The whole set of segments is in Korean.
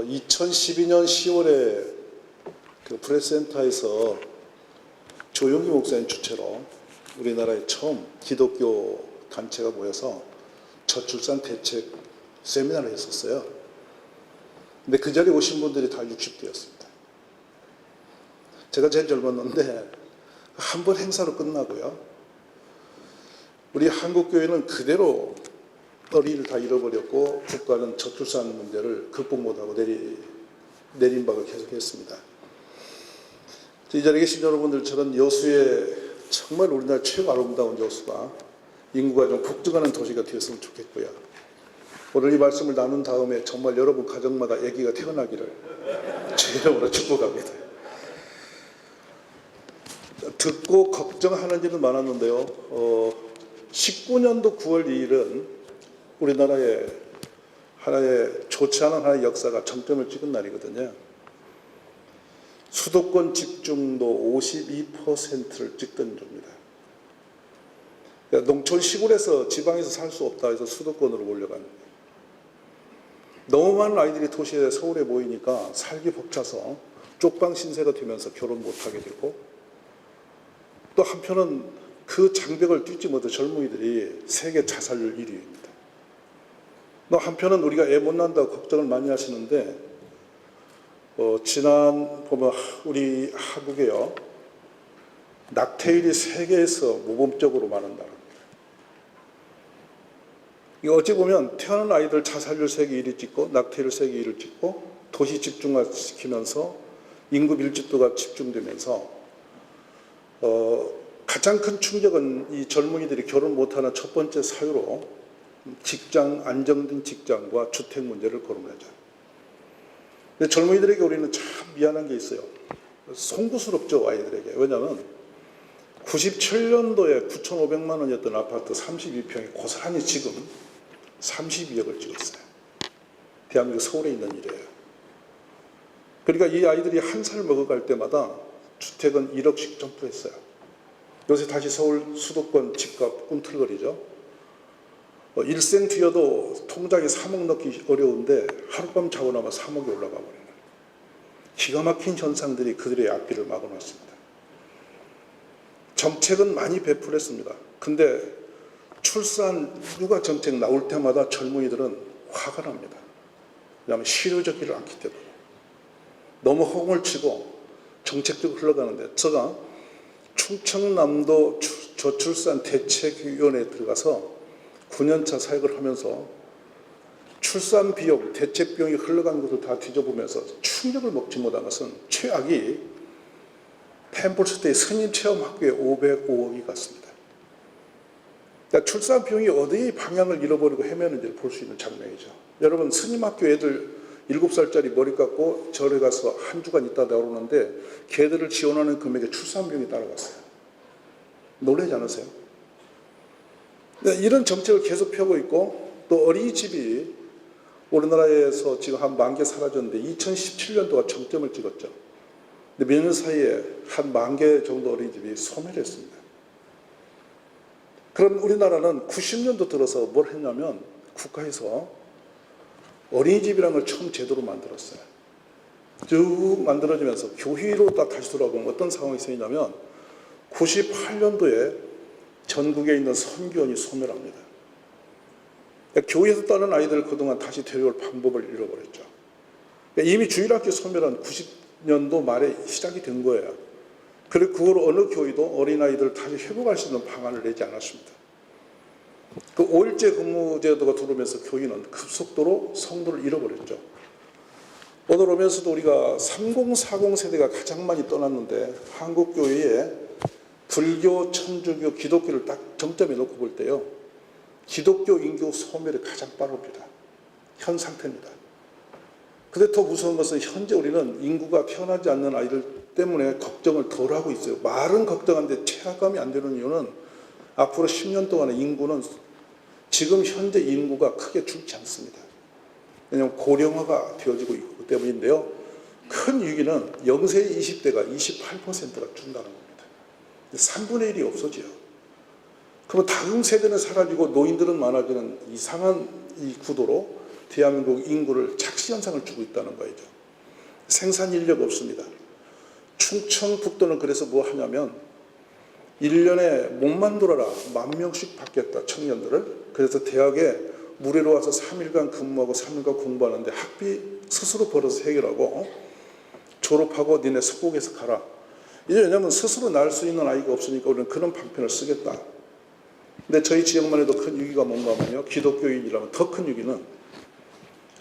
2012년 10월에 그 프레스센터에서 조용기 목사님 주최로 우리나라에 처음 기독교 단체가 모여서 저출산 대책 세미나를 했었어요. 근데 그 자리에 오신 분들이 다 60대였습니다. 제가 제일 젊었는데 한 번 행사로 끝나고요. 우리 한국교회는 그대로 어린이를 다 잃어버렸고 국가는 저출산 문제를 극복 못하고 내림박을 계속했습니다. 이 자리에 계신 여러분들처럼 여수의 정말 우리나라 최고 아름다운 여수가 인구가 좀 폭증하는 도시가 되었으면 좋겠고요. 오늘 이 말씀을 나눈 다음에 정말 여러분 가정마다 아기가 태어나기를 제 이름으로 축복합니다. 듣고 걱정하는 일은 많았는데요. 19년도 9월 2일은 우리나라의 하나의 좋지 않은 하나의 역사가 정점을 찍은 날이거든요. 수도권 집중도 52%를 찍던 겁니다. 농촌 시골에서 지방에서 살 수 없다 해서 수도권으로 몰려간 거예요. 너무 많은 아이들이 도시에 서울에 모이니까 살기 벅차서 쪽방 신세가 되면서 결혼 못하게 되고, 또 한편은 그 장벽을 뛰지 못해 젊은이들이 세계 자살률 1위입니다. 또 한편은 우리가 애 못 난다고 걱정을 많이 하시는데 지난 보면 우리 한국에요, 낙태율이 세계에서 모범적으로 많은 나라입니다. 이거 어찌 보면 태어난 아이들 자살률 세계 1위 찍고 낙태율 세계 1위를 찍고 도시 집중화시키면서 인구 밀집도가 집중되면서 가장 큰 충격은 이 젊은이들이 결혼 못하는 첫 번째 사유로 직장, 안정된 직장과 주택 문제를 거론하죠. 근데 젊은이들에게 우리는 참 미안한 게 있어요. 송구스럽죠, 아이들에게. 왜냐하면 97년도에 9,500만 원이었던 아파트 32평이 고스란히 지금 32억을 찍었어요. 대한민국 서울에 있는 일이에요. 그러니까 이 아이들이 한 살 먹어갈 때마다 주택은 1억씩 점프했어요. 요새 다시 서울 수도권 집값 꿈틀거리죠. 일생 뒤여도 통장에 3억 넣기 어려운데 하룻밤 자고 나면 3억이 올라가 버리는 기가 막힌 현상들이 그들의 앞길을 막아놨습니다. 정책은 많이 배풀했습니다. 근데 출산 육아 정책 나올 때마다 젊은이들은 화가 납니다. 왜냐하면 실효적이지 않기 때문에. 너무 허공을 치고 정책적으로 흘러가는데, 제가 충청남도 저출산 대책위원회에 들어가서 9년차 사역을 하면서 출산 비용, 대책 비용이 흘러간 것을 다 뒤져보면서 충격을 먹지 못한 것은 최악이 템플스테이 선임체험학교에 505억이 갔습니다. 그러니까 출산 비용이 어디에 방향을 잃어버리고 헤매는지를 볼 수 있는 장면이죠. 여러분, 선임학교 애들 7살짜리 머리 깎고 절에 가서 한 주간 있다 나오는데 걔들을 지원하는 금액에 출산 비용이 따라갔어요. 놀라지 않으세요? 이런 정책을 계속 펴고 있고, 또 어린이집이 우리나라에서 지금 한 10,000개 사라졌는데 2017년도가 정점을 찍었죠. 근데 몇 년 사이에 한 10,000개 정도 어린이집이 소멸을 했습니다. 그럼 우리나라는 90년도 들어서 뭘 했냐면 국가에서 어린이집이라는 걸 처음 제도로 만들었어요. 쭉 만들어지면서 교회로 다시 돌아보면 어떤 상황이 생기냐면 98년도에 전국에 있는 선교원이 소멸합니다. 그러니까 교회에서 따는 아이들을 그동안 다시 데려올 방법을 잃어버렸죠. 그러니까 이미 주일학교 소멸한 90년도 말에 시작이 된 거예요. 그리고 그걸 어느 교회도 어린아이들을 다시 회복할 수 있는 방안을 내지 않았습니다. 그 5일제 근무제도가 들어오면서 교회는 급속도로 성도를 잃어버렸죠. 오늘 오면서도 우리가 3040 세대가 가장 많이 떠났는데, 한국교회에 불교, 천주교, 기독교를 딱 정점에 놓고 볼 때요, 기독교 인구 소멸이 가장 빠릅니다. 현 상태입니다. 근데 더 무서운 것은 현재 우리는 인구가 태어나지 않는 아이들 때문에 걱정을 덜 하고 있어요. 말은 걱정하는데 체감이 안 되는 이유는 앞으로 10년 동안의 인구는 지금 현재 인구가 크게 줄지 않습니다. 왜냐하면 고령화가 되어지고 있기 때문인데요. 큰 위기는 0세 20대가 28%가 준다는 겁니다. 3분의 1이 없어져요. 그러면 다음 세대는 사라지고 노인들은 많아지는 이상한 이 구도로 대한민국 인구를 착시현상을 주고 있다는 거죠. 생산 인력 없습니다. 충청북도는 그래서 뭐 하냐면 1년에 몸만 돌아라 10,000명씩 받겠다, 청년들을. 그래서 대학에 무료로 와서 3일간 근무하고 3일간 공부하는데 학비 스스로 벌어서 해결하고 졸업하고 니네 속국에서 가라. 이제 왜냐하면 스스로 날 수 있는 아이가 없으니까 우리는 그런 방편을 쓰겠다. 근데 저희 지역만 해도 큰 위기가 뭔가 하면요, 기독교인이라면 더 큰 위기는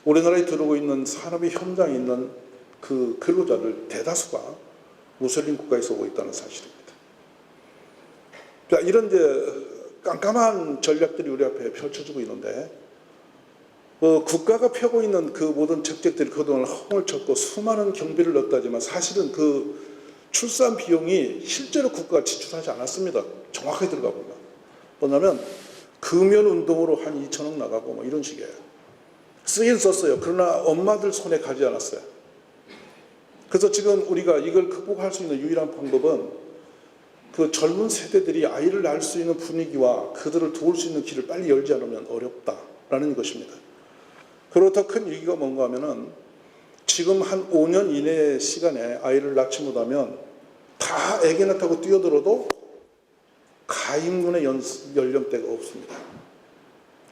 우리나라에 들어오고 있는 산업의 현장에 있는 그 근로자들 대다수가 무슬림 국가에서 오고 있다는 사실입니다. 그러니까 이런 이제 깜깜한 전략들이 우리 앞에 펼쳐지고 있는데, 국가가 펴고 있는 그 모든 정책들이 그동안 허공을 쳤고 수많은 경비를 넣었다지만 사실은 그 출산 비용이 실제로 국가가 지출하지 않았습니다. 정확하게 들어가 보면. 뭐냐면 금연 운동으로 한 2천억 나가고 뭐 이런 식이에요. 쓰긴 썼어요. 그러나 엄마들 손에 가지 않았어요. 그래서 지금 우리가 이걸 극복할 수 있는 유일한 방법은 그 젊은 세대들이 아이를 낳을 수 있는 분위기와 그들을 도울 수 있는 길을 빨리 열지 않으면 어렵다라는 것입니다. 그리고 더 큰 위기가 뭔가 하면은 지금 한 5년 이내의 시간에 아이를 낳지 못하면 다 애기 낳다고 뛰어들어도 가임군의 연령대가 없습니다.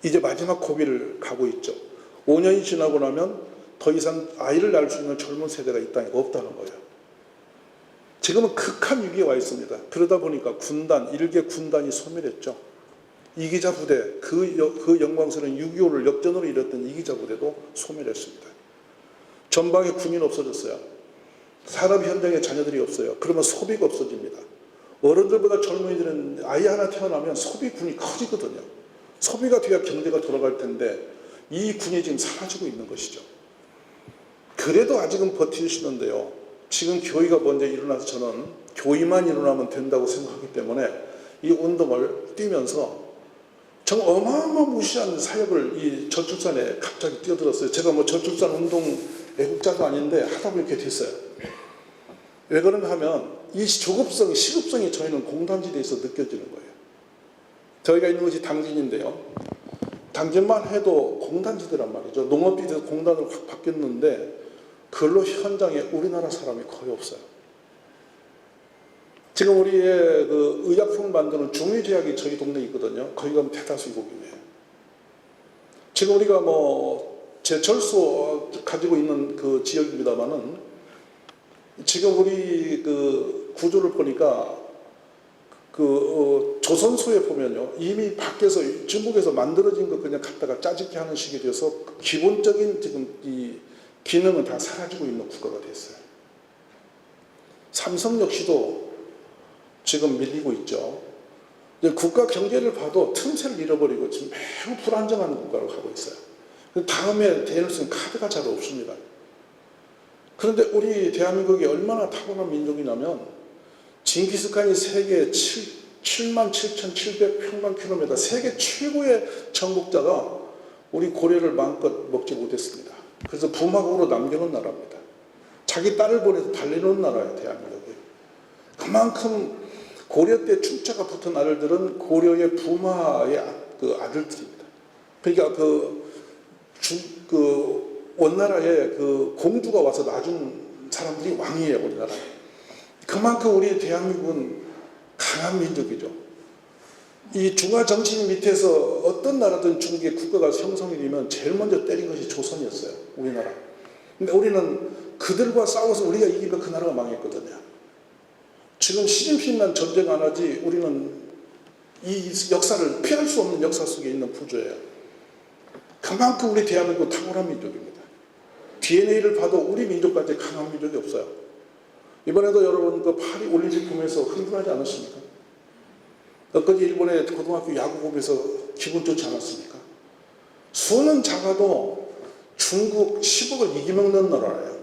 이제 마지막 고비를 가고 있죠. 5년이 지나고 나면 더 이상 아이를 낳을 수 있는 젊은 세대가 이 땅에 없다는 거예요. 지금은 극한 위기에 와 있습니다. 그러다 보니까 일개 군단이 소멸했죠. 이기자 부대, 그 영광스러운 6.25를 역전으로 이뤘던 이기자 부대도 소멸했습니다. 전방에 군인 없어졌어요. 산업 현장에 자녀들이 없어요. 그러면 소비가 없어집니다. 어른들보다 젊은이들은 아이 하나 태어나면 소비군이 커지거든요. 소비가 돼야 경제가 돌아갈 텐데 이 군이 지금 사라지고 있는 것이죠. 그래도 아직은 버티시는데요. 지금 교회가 먼저 일어나서 저는 교회만 일어나면 된다고 생각하기 때문에 이 운동을 뛰면서 정말 어마어마무시한 사역을 이 저출산에 갑자기 뛰어들었어요. 제가 뭐 저출산 운동 애국자도 아닌데 하다 보니 이렇게 됐어요. 왜 그런가 하면 이 조급성, 시급성이 저희는 공단지대에서 느껴지는 거예요. 저희가 있는 것이 당진인데요. 당진만 해도 공단지대란 말이죠. 농업지대에서 공단으로 확 바뀌었는데 근로 현장에 우리나라 사람이 거의 없어요. 지금 우리의 그 의약품을 만드는 중의제약이 저희 동네에 있거든요. 거기 가면 대다수 이국이에요. 지금 우리가 뭐 제철소 가지고 있는 그 지역입니다만은 지금 우리 그 구조를 보니까 조선소에 보면요, 이미 밖에서 중국에서 만들어진 거 그냥 갖다가 짜집기 하는 식이 되어서 기본적인 지금 이 기능은 다 사라지고 있는 국가가 됐어요. 삼성 역시도 지금 밀리고 있죠. 국가 경제를 봐도 틈새를 잃어버리고 지금 매우 불안정한 국가로 가고 있어요. 다음에 대응할 수 있는 카드가 잘 없습니다. 그런데 우리 대한민국이 얼마나 타고난 민족이냐면 징기스칸이 세계 77,700평방킬로미터 세계 최고의 정복자가 우리 고려를 마음껏 먹지 못했습니다. 그래서 부마국으로 남겨놓은 나라입니다. 자기 딸을 보내서 달래놓은 나라예요, 대한민국이. 그만큼 고려 때 충차가 붙은 아들들은 고려의 부마의 그 아들들입니다. 그러니까 원나라에 그 공주가 와서 놔준 사람들이 왕이에요, 우리나라. 그만큼 우리 대한민국은 강한 민족이죠. 이 중화 정신 밑에서 어떤 나라든 중국의 국가가 형성이 되면 제일 먼저 때린 것이 조선이었어요, 우리나라. 근데 우리는 그들과 싸워서 우리가 이기면 그 나라가 망했거든요. 지금 시진핑만 전쟁 안 하지 우리는 이 역사를 피할 수 없는 역사 속에 있는 부조예요. 그만큼 우리 대한민국은 탁월한 민족입니다. DNA를 봐도 우리 민족까지 강한 민족이 없어요. 이번에도 여러분 그 파리 올림픽 보면서 흥분하지 않았습니까? 엊그제 일본의 고등학교 야구 보면서 기분 좋지 않았습니까? 수는 작아도 중국 10억을 이기먹는 나라예요.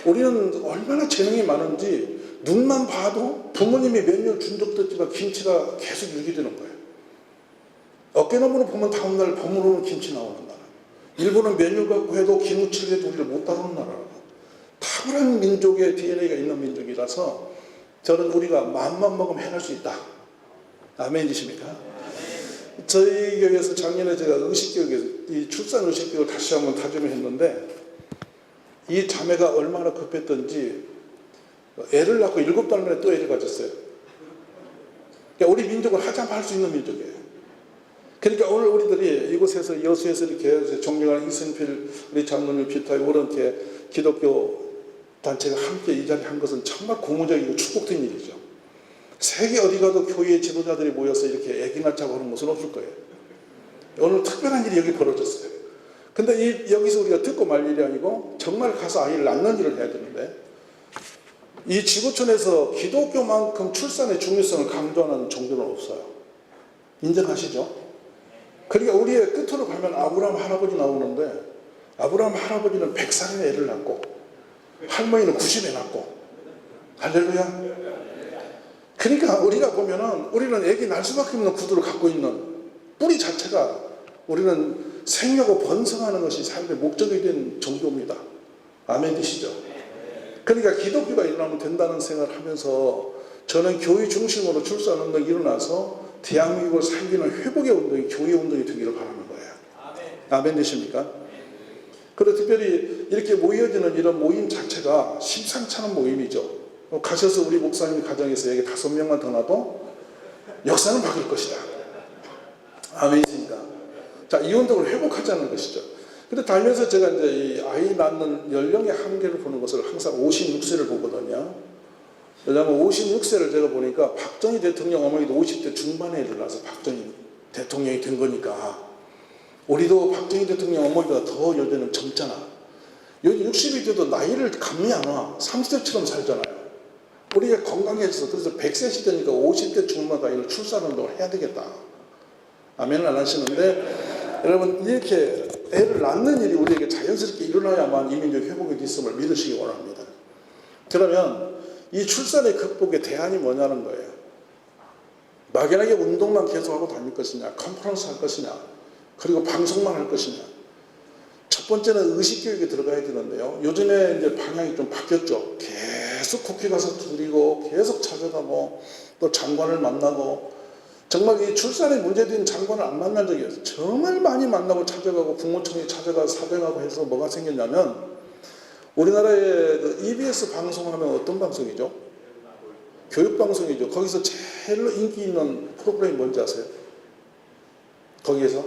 우리는 얼마나 재능이 많은지 눈만 봐도 부모님이 메뉴를 준 적도 있지만 김치가 계속 유기되는 거예요. 어깨너머로 보면 다음날 버무르는 김치 나오는 나라. 일본은 메뉴 갖고 해도 기무치를 해도 우리를 못 다루는 나라라고. 탁월한 민족의 DNA가 있는 민족이라서 저는 우리가 마음만 먹으면 해낼 수 있다. 아멘이십니까? 저희 교회에서 작년에 제가 의식교육에서 이 출산 의식비를 다시 한번 다짐을 했는데 이 자매가 얼마나 급했던지 애를 낳고 7달 만에 또 애를 가졌어요. 그러니까 우리 민족은 하자면 할 수 있는 민족이에요. 그러니까 오늘 우리들이 이곳에서 여수에서 이렇게 존경하는 이승필 우리 장로님 비롯하여 이렇게 기독교 단체가 함께 이 자리에 한 것은 정말 고무적이고 축복된 일이죠. 세계 어디 가도 교회의 지도자들이 모여서 이렇게 애기 낳자고 하는 것은 없을 거예요. 오늘 특별한 일이 여기 벌어졌어요. 근데 여기서 우리가 듣고 말 일이 아니고 정말 가서 아이를 낳는 일을 해야 되는데 이 지구촌에서 기독교만큼 출산의 중요성을 강조하는 종교는 없어요. 인정하시죠? 그러니까 우리의 끝으로 가면 아브라함 할아버지 나오는데 아브라함 할아버지는 100살에 애를 낳고 할머니는 90에 낳고 할렐루야. 그러니까 우리가 보면은 우리는 애기 낳을 수밖에 없는 구두를 갖고 있는 뿌리 자체가 우리는 생육하고 번성하는 것이 삶의 목적이 된 종교입니다. 아멘 되시죠? 그러니까 기독교가 일어나면 된다는 생각을 하면서 저는 교회 중심으로 출산운동이 일어나서 대한민국을 살리는 회복의 운동이 교회 운동이 되기를 바라는 거예요. 아멘 되십니까? 그리고 특별히 이렇게 모여지는 이런 모임 자체가 심상치 않은 모임이죠. 가셔서 우리 목사님 가정에서 여기 5명만 더 놔도 역사는 바뀔 것이다. 아멘이십니까? 자, 이 운동을 회복하자는 것이죠. 근데 달면서 제가 이제 이 아이 낳는 연령의 한계를 보는 것을 항상 56세를 보거든요. 왜냐하면 56세를 제가 보니까 박정희 대통령 어머니도 50대 중반에 일어나서 박정희 대통령이 된 거니까 우리도 박정희 대통령 어머니가 더 요새는 젊잖아. 요즘 60이 돼도 나이를 감이 안 와. 30대처럼 살잖아요. 우리가 건강해져서 그래서 100세 시대니까 50대 중반가 이를 출산운동을 해야 되겠다. 아멘을 안 하시는데 여러분 이렇게 애를 낳는 일이 우리에게 자연스럽게 일어나야만 이민족 회복이 있음을 믿으시기 원합니다. 그러면 이 출산의 극복의 대안이 뭐냐는 거예요. 막연하게 운동만 계속하고 다닐 것이냐, 컨퍼런스 할 것이냐, 그리고 방송만 할 것이냐. 첫 번째는 의식교육에 들어가야 되는데요. 요즘에 이제 방향이 좀 바뀌었죠. 계속 국회 가서 두드리고 계속 찾아가고 또 장관을 만나고 정말 이 출산에 문제된 장관을 안 만난 적이 없어요. 정말 많이 만나고 찾아가고 국무총리 찾아가서 사정하고 해서 뭐가 생겼냐면 우리나라의 그 EBS 방송하면 어떤 방송이죠? 교육방송이죠. 거기서 제일로 인기 있는 프로그램이 뭔지 아세요? 거기에서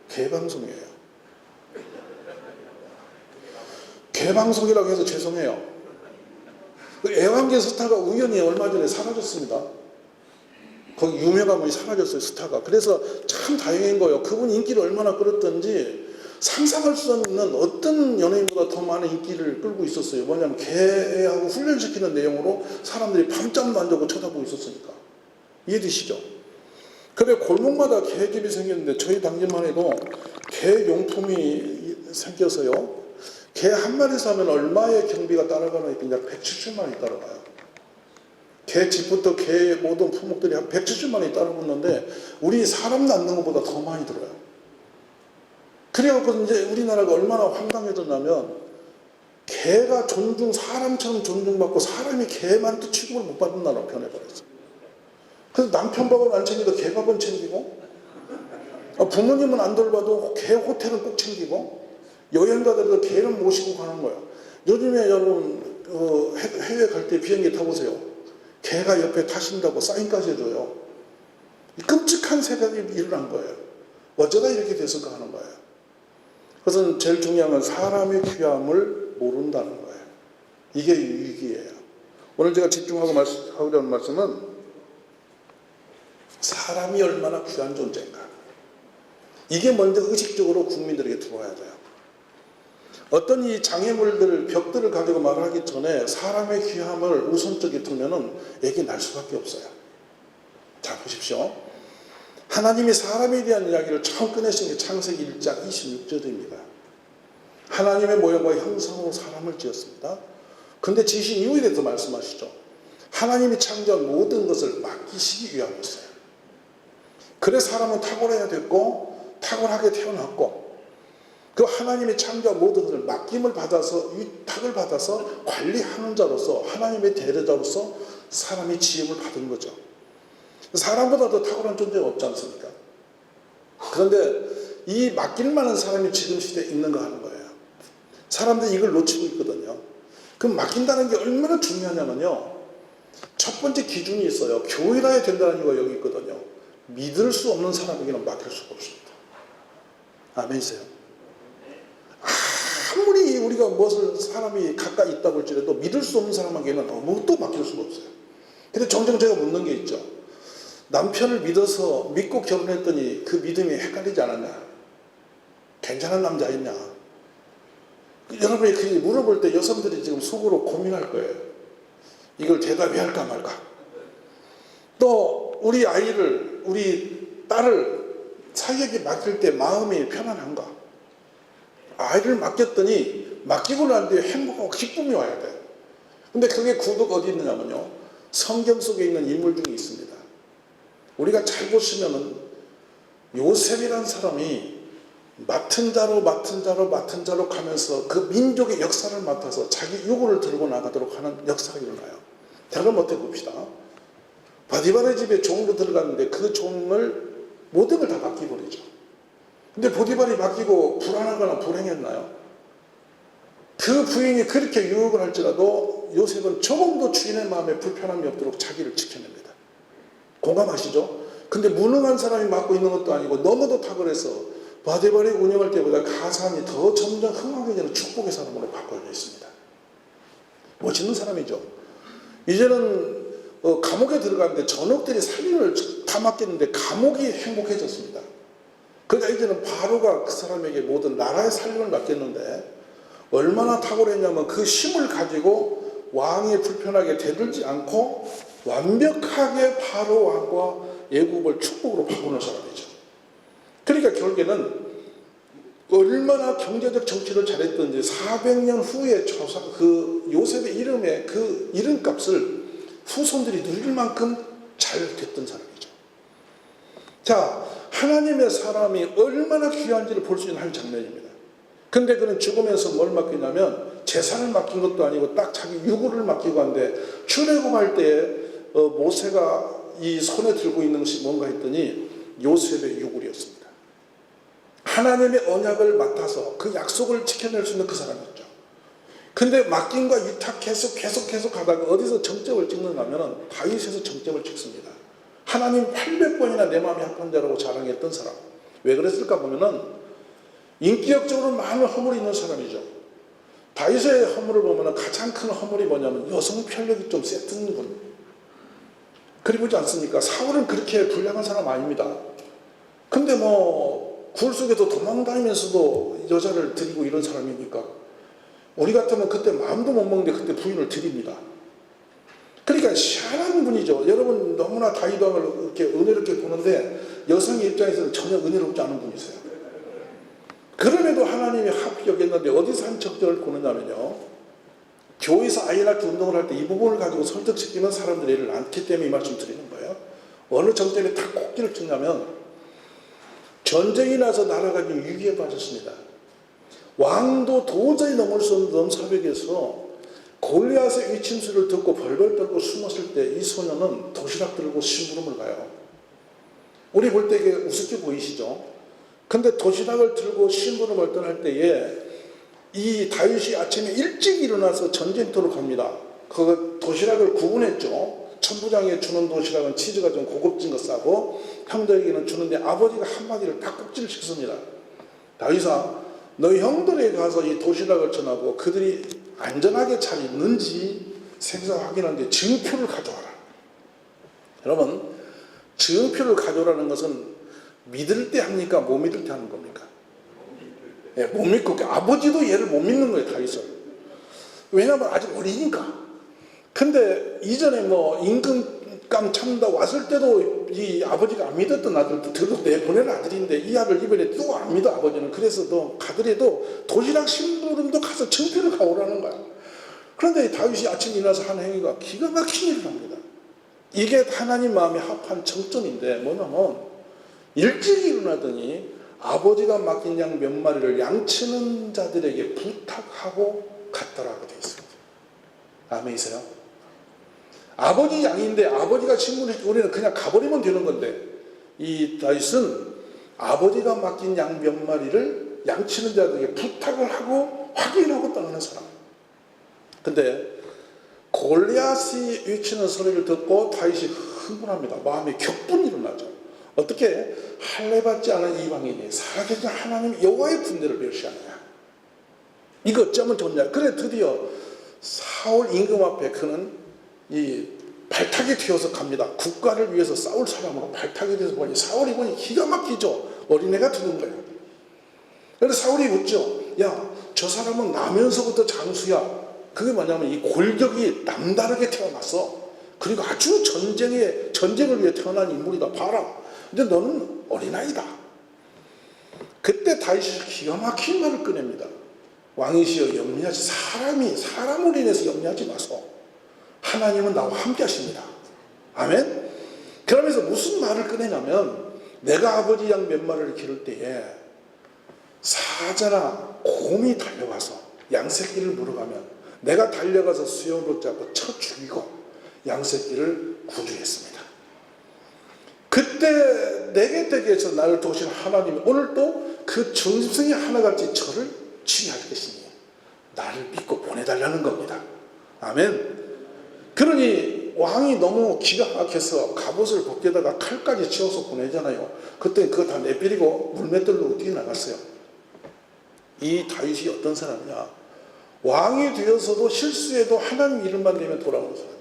개방송이에요. 개방송이라고 해서 죄송해요. 그 애완견 스타가 우연히 얼마 전에 사라졌습니다. 거기 유명한 분이 사라졌어요, 스타가. 그래서 참 다행인 거예요. 그분 인기를 얼마나 끌었던지 상상할 수 없는 어떤 연예인보다 더 많은 인기를 끌고 있었어요. 뭐냐면 개하고 훈련시키는 내용으로 사람들이 밤잠도 안 자고 쳐다보고 있었으니까. 이해되시죠? 그래 골목마다 개집이 생겼는데 저희 당시만 해도 개 용품이 생겨서요. 개 한 마리 사면 얼마의 경비가 따라가나 했더니 170만 원이 따라가요. 개 집부터 개의 모든 품목들이 한 170만 원이 따라붙는데 우리 사람 낳는 것보다 더 많이 들어요. 그래갖고 이제 우리나라가 얼마나 황당해졌냐면 개가 사람처럼 존중받고 사람이 개만도 취급을 못 받는 나라로 변해버렸어요. 그래서 남편 밥은 안 챙기도 개 밥은 챙기고 부모님은 안 돌봐도 개 호텔은 꼭 챙기고 여행 가더라도 개는 모시고 가는 거예요. 요즘에 여러분 해외 갈 때 비행기 타보세요. 개가 옆에 타신다고 사인까지 해줘요. 끔찍한 세상이 일어난 거예요. 어쩌다 이렇게 됐을까 하는 거예요. 그것은 제일 중요한 건 사람의 귀함을 모른다는 거예요. 이게 위기예요. 오늘 제가 집중하고 하고자 하는 말씀은 사람이 얼마나 귀한 존재인가. 이게 먼저 의식적으로 국민들에게 들어와야 돼요. 어떤 이 장애물들, 벽들을 가지고 말하기 전에 사람의 귀함을 우선적에 두면은 애기 날 수밖에 없어요. 자, 보십시오. 하나님이 사람에 대한 이야기를 처음 꺼내신 게 창세기 1장 26절입니다. 하나님의 모양과 형상으로 사람을 지었습니다. 근데 지신 이후에 대해서 말씀하시죠. 하나님이 창조한 모든 것을 맡기시기 위함이었어요. 그래 사람은 탁월해야 됐고 탁월하게 태어났고 그 하나님이 창조한 모든 것을 맡김을 받아서 위탁을 받아서 관리하는 자로서 하나님의 대리자로서 사람이 지음을 받은 거죠. 사람보다 더 탁월한 존재가 없지 않습니까? 그런데 이 맡길 만한 사람이 지금 시대에 있는가 하는 거예요. 사람들이 이걸 놓치고 있거든요. 그럼 맡긴다는 게 얼마나 중요하냐면요. 첫 번째 기준이 있어요. 교회라 해야 된다는 이유가 여기 있거든요. 믿을 수 없는 사람에게는 맡길 수가 없습니다. 아멘이세요? 아무리 우리가 무엇을 사람이 가까이 있다고 할지라도 믿을 수 없는 사람에게는 아무것도 맡길 수가 없어요. 근데 종종 제가 묻는 게 있죠. 남편을 믿고 결혼했더니 그 믿음이 헷갈리지 않았냐? 괜찮은 남자 있냐? 여러분이 그 물어볼 때 여성들이 지금 속으로 고민할 거예요. 이걸 대답해야 할까 말까. 또 우리 아이를, 우리 딸을 사이에게 맡길 때 마음이 편안한가? 아이를 맡겼더니 맡기고 난 뒤에 행복하고 기쁨이 와야 돼. 근데 그게 구도가 어디 있느냐면요. 성경 속에 있는 인물 중에 있습니다. 우리가 잘 보시면은 요셉이라는 사람이 맡은 자로 가면서 그 민족의 역사를 맡아서 자기 유고를 들고 나가도록 하는 역사가 일어나요. 다른 어떻게 봅시다. 바디바의 집에 종으로 들어갔는데 그 종을 모든 걸 다 맡겨버리죠. 근데 보디발이 맡기고 불안하거나 불행했나요? 그 부인이 그렇게 유혹을 할지라도 요셉은 조금도 주인의 마음에 불편함이 없도록 자기를 지켜냅니다. 공감하시죠? 근데 무능한 사람이 맡고 있는 것도 아니고 너무도 탁월해서 바디발이 운영할 때보다 가산이 더 점점 흥황해지는 축복의 사람으로 바꿔져 있습니다. 멋있는 사람이죠. 이제는 감옥에 들어갔는데 전역들이 살림을 다 맡겼는데 감옥이 행복해졌습니다. 그러니까 이제는 바로가 그 사람에게 모든 나라의 살림을 맡겼는데 얼마나 탁월했냐면 그 힘을 가지고 왕이 불편하게 대들지 않고 완벽하게 바로 왕과 애국을 축복으로 바꾸는 사람이죠. 그러니까 결국에는 얼마나 경제적 정치를 잘했던지 400년 후에 그 요셉의 이름의 그 이름값을 후손들이 누릴 만큼 잘 됐던 사람이죠. 자, 하나님의 사람이 얼마나 귀한지를 볼 수 있는 한 장면입니다. 근데 그는 죽으면서 뭘 맡기냐면 재산을 맡긴 것도 아니고 딱 자기 유구를 맡기고 한데 출애굽할 때 모세가 이 손에 들고 있는 것이 뭔가 했더니 요셉의 유골이었습니다. 하나님의 언약을 맡아서 그 약속을 지켜낼 수 있는 그 사람이었죠. 근데 맡김과 위탁해서 계속 하다가 어디서 정점을 찍는가 하면 다윗에서 정점을 찍습니다. 하나님 800번이나 내 마음이 합한 자라고 자랑했던 사람. 왜 그랬을까 보면은 인격적으로 많은 허물이 있는 사람이죠. 다윗의 허물을 보면 가장 큰 허물이 뭐냐면 여성 편력이 좀 세ትን 분. 그리 보지 않습니까? 사울은 그렇게 불량한 사람 아닙니다. 근데 굴 속에서 도망다니면서도 여자를 드리고 이런 사람이니까 우리 같으면 그때 마음도 못 먹는데 그때 부인을 드립니다. 그러니까 희한한 분이죠. 여러분 너무나 다윗 왕을 이렇게 은혜롭게 보는데 여성의 입장에서는 전혀 은혜롭지 않은 분이세요. 그럼에도 하나님이 합히 여겼는데 어디서 한 적절을 보느냐면요. 교회에서 아이 낳기 운동을 할 때 이 부분을 가지고 설득시키면 사람들이 이를 않기 때문에 이 말씀 드리는 거예요. 어느 정점에 다 꼭지를 찍냐면 전쟁이 나서 나라가 위기에 빠졌습니다. 왕도 도저히 넘을 수 없는 넘사벽에서 골리앗의 위침수를 듣고 벌벌 떨고 숨었을 때 이 소녀는 도시락 들고 심부름을 가요. 우리 볼 때 이게 우습게 보이시죠? 근데 도시락을 들고 심부름을 떠날 때에 이 다윗이 아침에 일찍 일어나서 전쟁터로 갑니다. 그 도시락을 구분했죠. 천부장에 주는 도시락은 치즈가 좀 고급진 거 싸고 형들에게는 주는데 아버지가 한마디를 딱 꼭지를 찍습니다. 다윗아, 너희 형들에게 가서 이 도시락을 전하고 그들이 안전하게 잘 있는지 생사 확인하는데 증표를 가져와라. 여러분, 증표를 가져오라는 것은 믿을 때 합니까? 못 믿을 때 하는 겁니까? 예, 못 믿고 아버지도 얘를 못 믿는 거예요, 다윗을. 왜냐하면 아직 어리니까. 근데 이전에 임금감 참다 왔을 때도 이 아버지가 안 믿었던 아들도 들어 내보낸 아들인데 이 아들 이번에 또 안 믿어 아버지는. 그래서 너 가더라도 도시락 심부름도 가서 증표를 가오라는 거야. 그런데 다윗이 아침에 일어나서 한 행위가 기가 막힌 일을 합니다. 이게 하나님 마음에 합한 정점인데 뭐냐면 일찍 일어나더니 아버지가 맡긴 양 몇 마리를 양치는 자들에게 부탁하고 갔다라고 되어 있습니다. 아멘이세요? 아버지 양인데 아버지가 신문했기 우리는 그냥 가버리면 되는 건데 이 다윗은 아버지가 맡긴 양 몇 마리를 양치는 자들에게 부탁을 하고 확인하고 떠나는 사람. 근데 골리앗이 외치는 소리를 듣고 다윗이 흥분합니다. 마음에 격분이 일어나죠. 어떻게 할례받지 않은 이방인이 살아계신 하나님 여호와의 군대를 멸시하느냐. 이거 어쩌면 좋냐. 그래 드디어 사울 임금 앞에 그는 이 발탁이 되어서 갑니다. 국가를 위해서 싸울 사람으로 발탁이 돼서 보니 사울이 보니 기가 막히죠. 어린애가 드는 거예요. 그래서 사울이 묻죠. 야, 저 사람은 나면서부터 장수야. 그게 뭐냐면 이 골격이 남다르게 태어났어. 그리고 아주 전쟁을 위해 태어난 인물이다. 봐라. 근데 너는 어린아이다. 그때 다윗이 기가 막힌 말을 꺼냅니다. 왕이시여 염려하지 사람으로 인해서 염려하지 마소. 하나님은 나와 함께 하십니다. 아멘. 그러면서 무슨 말을 꺼내냐면 내가 아버지 양 몇 마리를 기를 때에 사자나 곰이 달려와서 양새끼를 물어가면 내가 달려가서 수염으로 잡고 쳐 죽이고 양새끼를 구주했습니다. 그때 내게 댁에서 나를 도우신 하나님이 오늘도 그 정심성이 하나같이 저를 치유할 것이니 나를 믿고 보내달라는 겁니다. 아멘. 그러니 왕이 너무 기가 막혀서 갑옷을 벗겨다가 칼까지 치워서 보내잖아요. 그때 그거 다 내버리고 물맷돌로 뛰어나갔어요. 이 다윗이 어떤 사람이냐. 왕이 되어서도 실수해도 하나님 이름만 내면 돌아오는 사람이에요.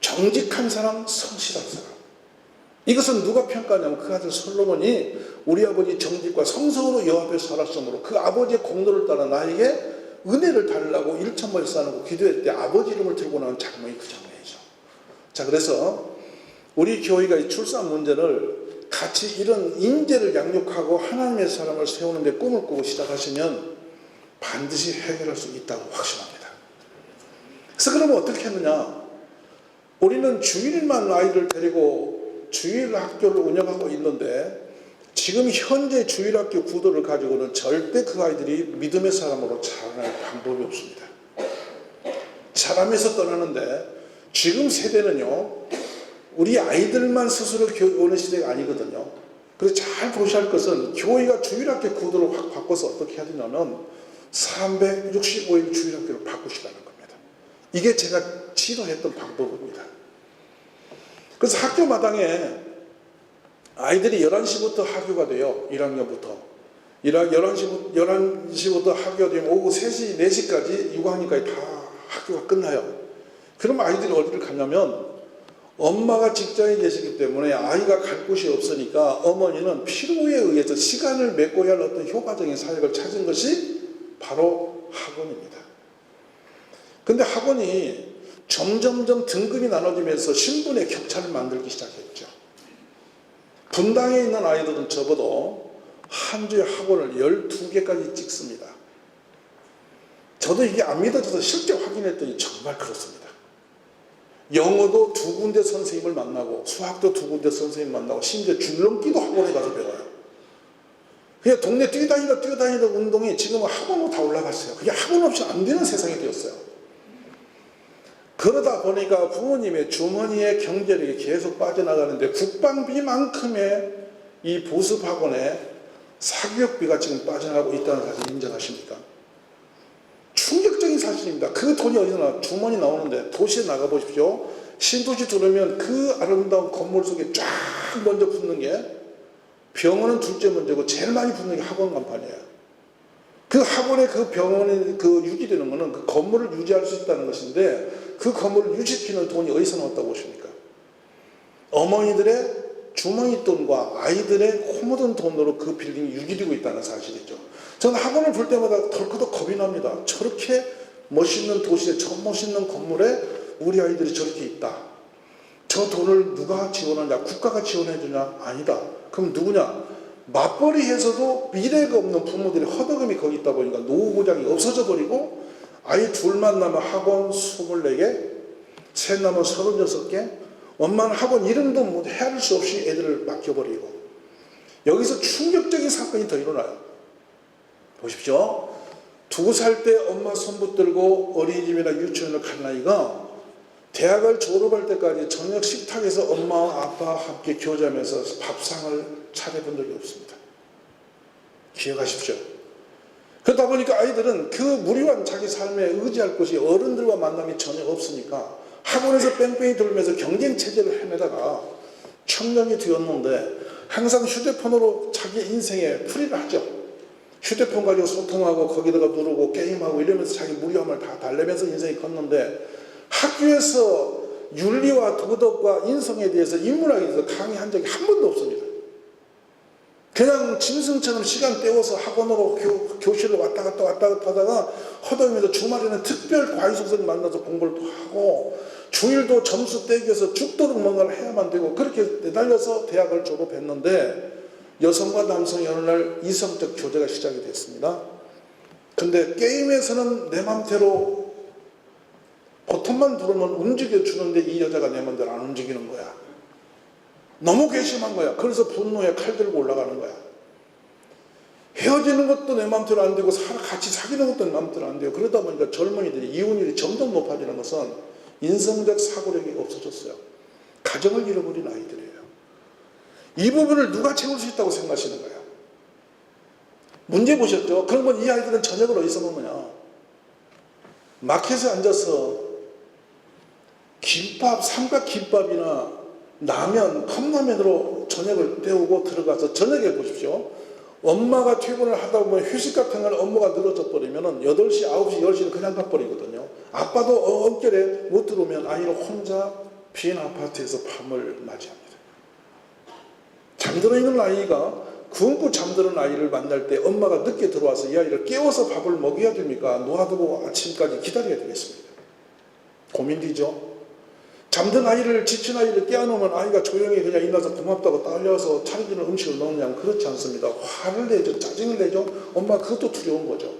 정직한 사람, 성실한 사람. 이것은 누가 평가하냐면 그 아들 솔로몬이 우리 아버지 정직과 성성으로 여호와 앞에 살았으므로 그 아버지의 공로를 따라 나에게 은혜를 달라고 1,000마리 쌓아놓고 기도할 때 아버지 이름을 들고 나온 장면이 그 장면이죠. 자, 그래서 우리 교회가 이 출산 문제를 같이 이런 인재를 양육하고 하나님의 사람을 세우는 데 꿈을 꾸고 시작하시면 반드시 해결할 수 있다고 확신합니다. 그래서 그러면 어떻게 했느냐. 우리는 주일만 아이를 데리고 주일 학교를 운영하고 있는데 지금 현재 주일학교 구도를 가지고는 절대 그 아이들이 믿음의 사람으로 자라날 방법이 없습니다. 사람에서 떠나는데 지금 세대는요, 우리 아이들만 스스로 교회 오는 시대가 아니거든요. 그래서 잘 보셔야 할 것은 교회가 주일학교 구도를 확 바꿔서 어떻게 해야 되냐면 365일 주일학교를 바꾸시라는 겁니다. 이게 제가 지도했던 방법입니다. 그래서 학교 마당에 아이들이 11시부터 학교가 돼요. 1학년부터. 11시부터 학교가 되면 오후 3시, 4시까지 6학년까지 다 학교가 끝나요. 그럼 아이들이 어디를 가냐면 엄마가 직장에 계시기 때문에 아이가 갈 곳이 없으니까 어머니는 필요에 의해서 시간을 메꿔야 할 어떤 효과적인 사역을 찾은 것이 바로 학원입니다. 근데 학원이 점점점 등급이 나눠지면서 신분의 격차를 만들기 시작했죠. 분당에 있는 아이들은 적어도 한 주에 학원을 12개까지 찍습니다. 저도 이게 안 믿어져서 실제 확인했더니 정말 그렇습니다. 영어도 2군데 선생님을 만나고 수학도 2군데 선생님 만나고 심지어 줄넘기도 학원에 가서 배워요. 그냥 동네 뛰어다니다 운동이 지금은 학원으로 다 올라갔어요. 그게 학원 없이 안 되는 세상이 되었어요. 그러다 보니까 부모님의 주머니에 경제력이 계속 빠져나가는데 국방비만큼의 이 보습학원에 사교육비가 지금 빠져나가고 있다는 사실 인정하십니까? 충격적인 사실입니다. 그 돈이 어디서 나와? 주머니 나오는데 도시에 나가보십시오. 신도시 들어오면 그 아름다운 건물 속에 쫙 먼저 붙는 게 병원은 둘째 문제고 제일 많이 붙는 게 학원 간판이에요. 그 학원에 그 병원에 그 유지되는 거는 그 건물을 유지할 수 있다는 것인데 그 건물을 유지시키는 돈이 어디서 나왔다고 보십니까? 어머니들의 주머니 돈과 아이들의 코 묻은 돈으로 그 빌딩이 유지되고 있다는 사실이죠. 저는 학원을 볼 때마다 덜커덕 겁이 납니다. 저렇게 멋있는 도시에 저 멋있는 건물에 우리 아이들이 저렇게 있다. 저 돈을 누가 지원하냐? 국가가 지원해 주냐? 아니다. 그럼 누구냐? 맞벌이해서도 미래가 없는 부모들이 허덕음이 거기 있다 보니까 노후보장이 없어져 버리고 아이 둘만 남은 학원 24개, 셋 남은 36개, 엄마는 학원 이름도 뭐 헤아릴 수 없이 애들을 맡겨버리고 여기서 충격적인 사건이 더 일어나요. 보십시오. 2살 때 엄마 손 붙들고 어린이집이나 유치원을 간 나이가 대학을 졸업할 때까지 저녁 식탁에서 엄마와 아빠와 함께 교제하면서 밥상을 차려본 적이 없습니다. 기억하십시오. 그러다 보니까 아이들은 그 무료한 자기 삶에 의지할 곳이 어른들과 만남이 전혀 없으니까 학원에서 뺑뺑이 돌면서 경쟁체제를 헤매다가 청년이 되었는데 항상 휴대폰으로 자기 인생에 풀이를 하죠. 휴대폰 가지고 소통하고 거기다가 누르고 게임하고 이러면서 자기 무료함을 다 달래면서 인생이 컸는데 학교에서 윤리와 도덕과 인성에 대해서 인문학에 대해서 강의한 적이 한 번도 없습니다. 그냥 짐승처럼 시간 때워서 학원으로 교실을 왔다 갔다 하다가 허덕이면서 주말에는 특별 과외 선생님 만나서 공부를 또 하고 주일도 점수 떼기해서 죽도록 뭔가를 해야만 되고 그렇게 내달려서 대학을 졸업했는데 여성과 남성이 어느 날 이성적 교제가 시작이 됐습니다. 근데 게임에서는 내 맘대로 버튼만 누르면 움직여주는데 이 여자가 내 맘대로 안 움직이는 거야. 너무 괘씸한 거야. 그래서 분노에 칼 들고 올라가는 거야. 헤어지는 것도 내 맘대로 안 되고 같이 사귀는 것도 내 맘대로 안 돼요. 그러다 보니까 젊은이들이 이혼율이 점점 높아지는 것은 인성적 사고력이 없어졌어요. 가정을 잃어버린 아이들이에요. 이 부분을 누가 채울 수 있다고 생각하시는 거예요? 문제 보셨죠? 그러면 이 아이들은 저녁을 어디서 먹느냐? 마켓에 앉아서 김밥, 삼각김밥이나 라면, 컵라면으로 저녁을 때우고 들어가서 저녁에 보십시오. 엄마가 퇴근을 하다 보면 휴식 같은 걸 업무가 늘어져 버리면 8시, 9시, 10시는 그냥 가버리거든요. 아빠도 엄결에 못 들어오면 아이는 혼자 빈 아파트에서 밤을 맞이합니다. 잠들어 있는 아이가 굶고 잠드는 아이를 만날 때 엄마가 늦게 들어와서 이 아이를 깨워서 밥을 먹여야 됩니까? 놓아두고 아침까지 기다려야 되겠습니까? 고민되죠? 잠든 아이를, 지친 아이를 깨워놓으면 아이가 조용히 그냥 일어나서 고맙다고 딸려서 차려주는 음식을 넣느냐? 그렇지 않습니다. 화를 내죠. 짜증을 내죠. 엄마 그것도 두려운 거죠.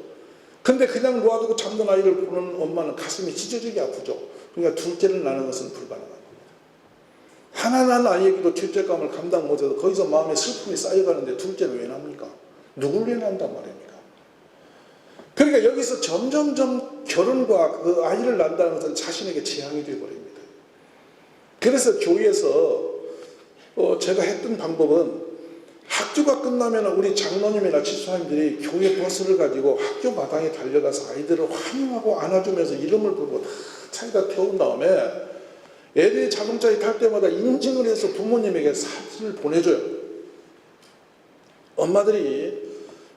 근데 그냥 놓아두고 잠든 아이를 보는 엄마는 가슴이 찢어지게 아프죠. 그러니까 둘째를 낳는 것은 불가능합니다. 하나 낳은 아이에게도 죄책감을 감당 못해서 거기서 마음에 슬픔이 쌓여가는데 둘째는 왜 납니까? 누굴 위해 난단 말입니까? 그러니까 여기서 점점점 결혼과 그 아이를 낳는다는 것은 자신에게 재앙이 되어버립니다. 그래서 교회에서 제가 했던 방법은 학교가 끝나면 우리 장로님이나 집사님들이 교회 버스를 가지고 학교 마당에 달려가서 아이들을 환영하고 안아주면서 이름을 부르고 다 차에다 태운 다음에 애들이 자동차에 탈 때마다 인증을 해서 부모님에게 사진을 보내줘요. 엄마들이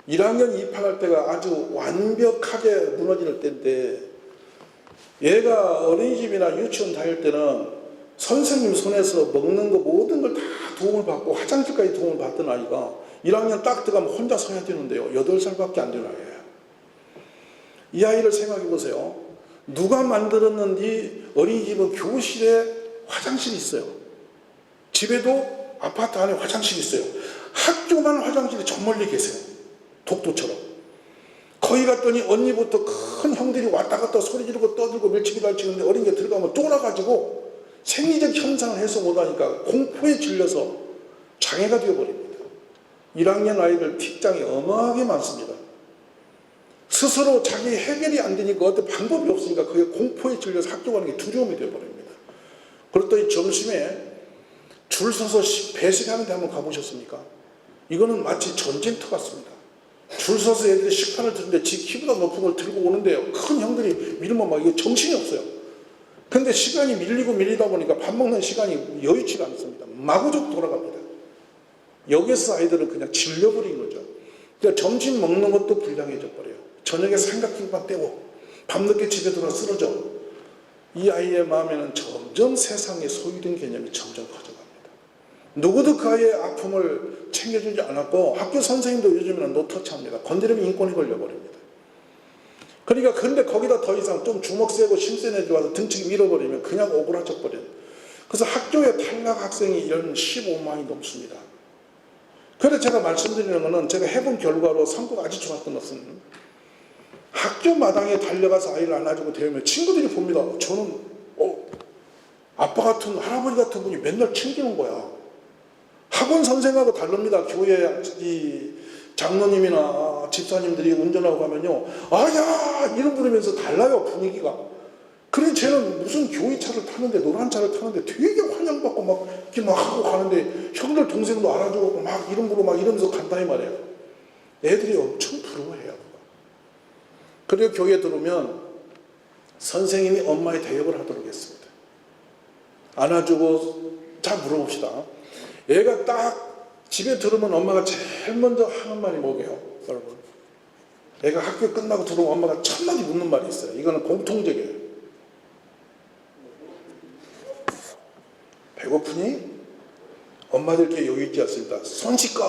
1학년 입학할 때가 아주 완벽하게 무너지는 때인데 얘가 어린이집이나 유치원 다닐 때는 선생님 손에서 먹는 거 모든 걸 다 도움을 받고 화장실까지 도움을 받던 아이가 1학년 딱 들어가면 혼자 서야 되는데요. 8살밖에 안 되는 아이예요. 이 아이를 생각해 보세요. 누가 만들었는지 어린이집은 교실에 화장실이 있어요. 집에도 아파트 안에 화장실이 있어요. 학교만 화장실이 저 멀리 계세요. 독도처럼. 거기 갔더니 언니부터 큰 형들이 왔다 갔다 소리 지르고 떠들고 밀치기 달치는데 어린 게 들어가면 쫄아가지고 생리적 현상을 해소 못하니까 공포에 질려서 장애가 되어버립니다. 1학년 아이들 틱장이 어마하게 많습니다. 스스로 자기 해결이 안 되니까 어떤 방법이 없으니까 그게 공포에 질려서 학교 가는 게 두려움이 되어버립니다. 그렇더니 점심에 줄 서서 배식하는 데 한번 가보셨습니까? 이거는 마치 전쟁터 같습니다. 줄 서서 애들이 식판을 드는데 지 키보다 높은 걸 들고 오는데요. 큰 형들이 밀면 막 이게 정신이 없어요. 근데 시간이 밀리다 보니까 밥 먹는 시간이 여의치가 않습니다. 마구적 돌아갑니다. 여기서 아이들은 그냥 질려버린 거죠. 그러니까 점심 먹는 것도 불량해져 버려요. 저녁에 삼각김밥 때워 밤늦게 집에 들어와 쓰러져. 이 아이의 마음에는 점점 세상의 소유된 개념이 점점 커져갑니다. 누구도 그 아이의 아픔을 챙겨주지 않았고 학교 선생님도 요즘에는 노터치합니다. 건드리면 인권이 걸려버립니다. 그러니까 근데 거기다 더 이상 좀 주먹 세고 심센 애들 와서 등치기 밀어버리면 그냥 오그라져 버려요. 그래서 학교에 탈락 학생이 연 15만이 넘습니다. 그래서 제가 말씀드리는 것은 제가 해본 결과로 성과가 아주 좋았던 것은 학교 마당에 달려가서 아이를 안아주고 대우면 친구들이 봅니다. 저는 아빠 같은 할아버지 같은 분이 맨날 챙기는 거야. 학원 선생하고 다릅니다. 교회 이 장로님이나 집사님들이 운전하고 가면요. 아야! 이름 부르면서 달라요, 분위기가. 그래 쟤는 무슨 교회차를 타는데, 노란 차를 타는데 되게 환영받고 막 이렇게 막 하고 가는데 형들 동생도 알아주고 막 이런 거로 막 이러면서 간다 이 말이에요. 애들이 엄청 부러워해요. 그리고 교회에 들어오면 선생님이 엄마의 대역을 하도록 했습니다. 안아주고. 자, 물어봅시다. 얘가 딱 집에 들어오면 엄마가 제일 먼저 하는 말이 뭐게요, 여러분? 얘가 학교 끝나고 들어오면 엄마가 첫 마디 묻는 말이 있어요. 이거는 공통적이에요. 배고프니? 엄마들께 여유 있지 않습니다. 손 씻고.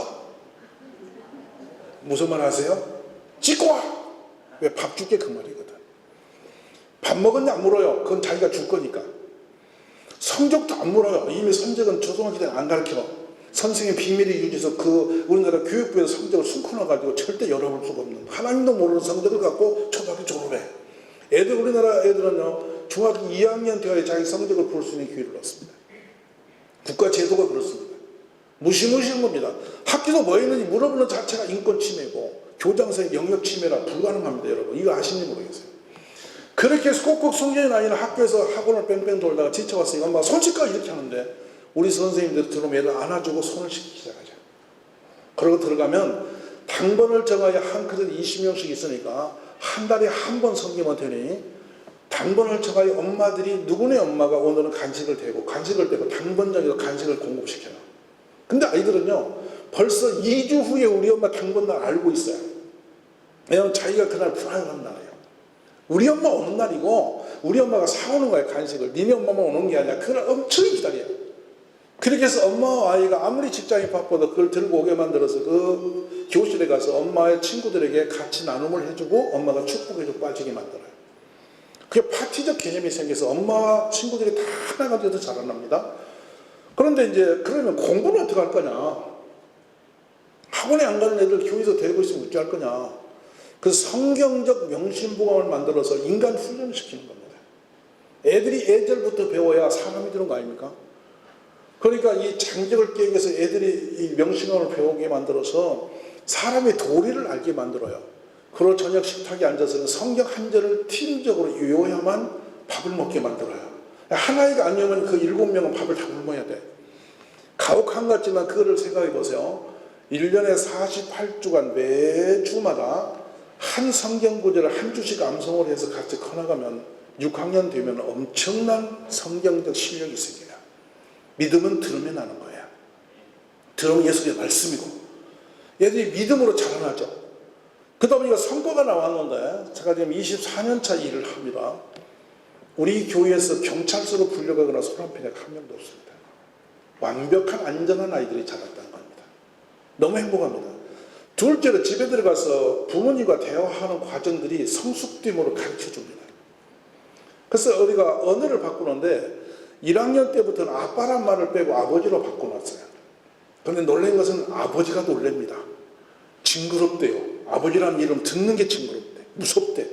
무슨 말 하세요? 씻고 와! 왜? 밥 줄게, 그 말이거든. 밥 먹었냐 안 물어요. 그건 자기가 줄 거니까. 성적도 안 물어요. 이미 성적은 초등학교 때는 안 가르쳐. 선생님 비밀이 유지해서 그 우리나라 교육부에서 성적을 숨겨놔가지고 절대 열어볼 수가 없는, 하나님도 모르는 성적을 갖고 초등학교 졸업해. 우리나라 애들은요, 중학교 2학년 되어야 자기 성적을 볼 수 있는 기회를 얻습니다. 국가 제도가 그렇습니다. 무시무시한 겁니다. 학교도 뭐 했는지 물어보는 자체가 인권 침해고 교장선의 영역 침해라 불가능합니다. 여러분 이거 아시는지 모르겠어요. 그렇게 해서 꼭꼭 성적인 아이는 학교에서 학원을 뺑뺑 돌다가 지쳐왔으니까 엄마가 손 씻고 이렇게 하는데, 우리 선생님들 들어오면 애들 안아주고 손을 씻기 시작하죠. 그러고 들어가면 당번을 정하여 한 그릇 20명씩 있으니까 한 달에 한 번 섬기면 되니, 당번을 정하여 엄마들이 누구네 엄마가 오늘은 간식을 대고 당번 정해서 간식을 공급시켜요. 근데 아이들은요 벌써 2주 후에 우리 엄마 당번날 알고 있어요. 왜냐하면 자기가 그날 불안한 날이에요. 우리 엄마 오는 날이고 우리 엄마가 사오는 거예요, 간식을. 니네 엄마만 오는 게 아니라 그날 엄청 기다려요. 그렇게 해서 엄마와 아이가 아무리 직장이 바빠도 그걸 들고 오게 만들어서 그 교실에 가서 엄마의 친구들에게 같이 나눔을 해주고 엄마가 축복해주고 빠지게 만들어요. 그게 파티적 개념이 생겨서 엄마와 친구들이 다 하나가 되어서 자라납니다. 그런데 이제 그러면 공부는 어떻게 할 거냐? 학원에 안 가는 애들 교회에서 데리고 있으면 어찌 할 거냐? 그 성경적 명심보감을 만들어서 인간 훈련을 시키는 겁니다. 애들이 예절부터 배워야 사람이 되는 거 아닙니까? 그러니까 이 장벽을 깨기 위해서 애들이 이 명심보감을 배우게 만들어서 사람의 도리를 알게 만들어요. 그리고 저녁 식탁에 앉아서는 성경 한 절을 팀적으로 외워야만 밥을 먹게 만들어요. 하나이가 아니면 그 7명은 밥을 다 굶어야 돼. 가혹한 것 같지만 그거를 생각해 보세요. 1년에 48주간 매주마다 한 성경 구절을 한 주씩 암송을 해서 같이 커나가면 6학년 되면 엄청난 성경적 실력이 생겨요. 믿음은 들으면 하는 거예요. 들으면 예수의 말씀이고 얘들이 믿음으로 자라나죠. 그러다 보니까 성과가 나왔는데 제가 지금 24년차 일을 합니다. 우리 교회에서 경찰서로 불려가거나 소란편에 한 명도 없습니다. 완벽한 안전한 아이들이 자랐다는 겁니다. 너무 행복합니다. 둘째로 집에 들어가서 부모님과 대화하는 과정들이 성숙됨으로 가르쳐줍니다. 그래서 우리가 언어를 바꾸는데 1학년 때부터는 아빠란 말을 빼고 아버지로 바꿔놨어요. 그런데 놀란 것은 아버지가 놀랍니다. 징그럽대요. 아버지라는 이름 듣는 게 징그럽대. 무섭대.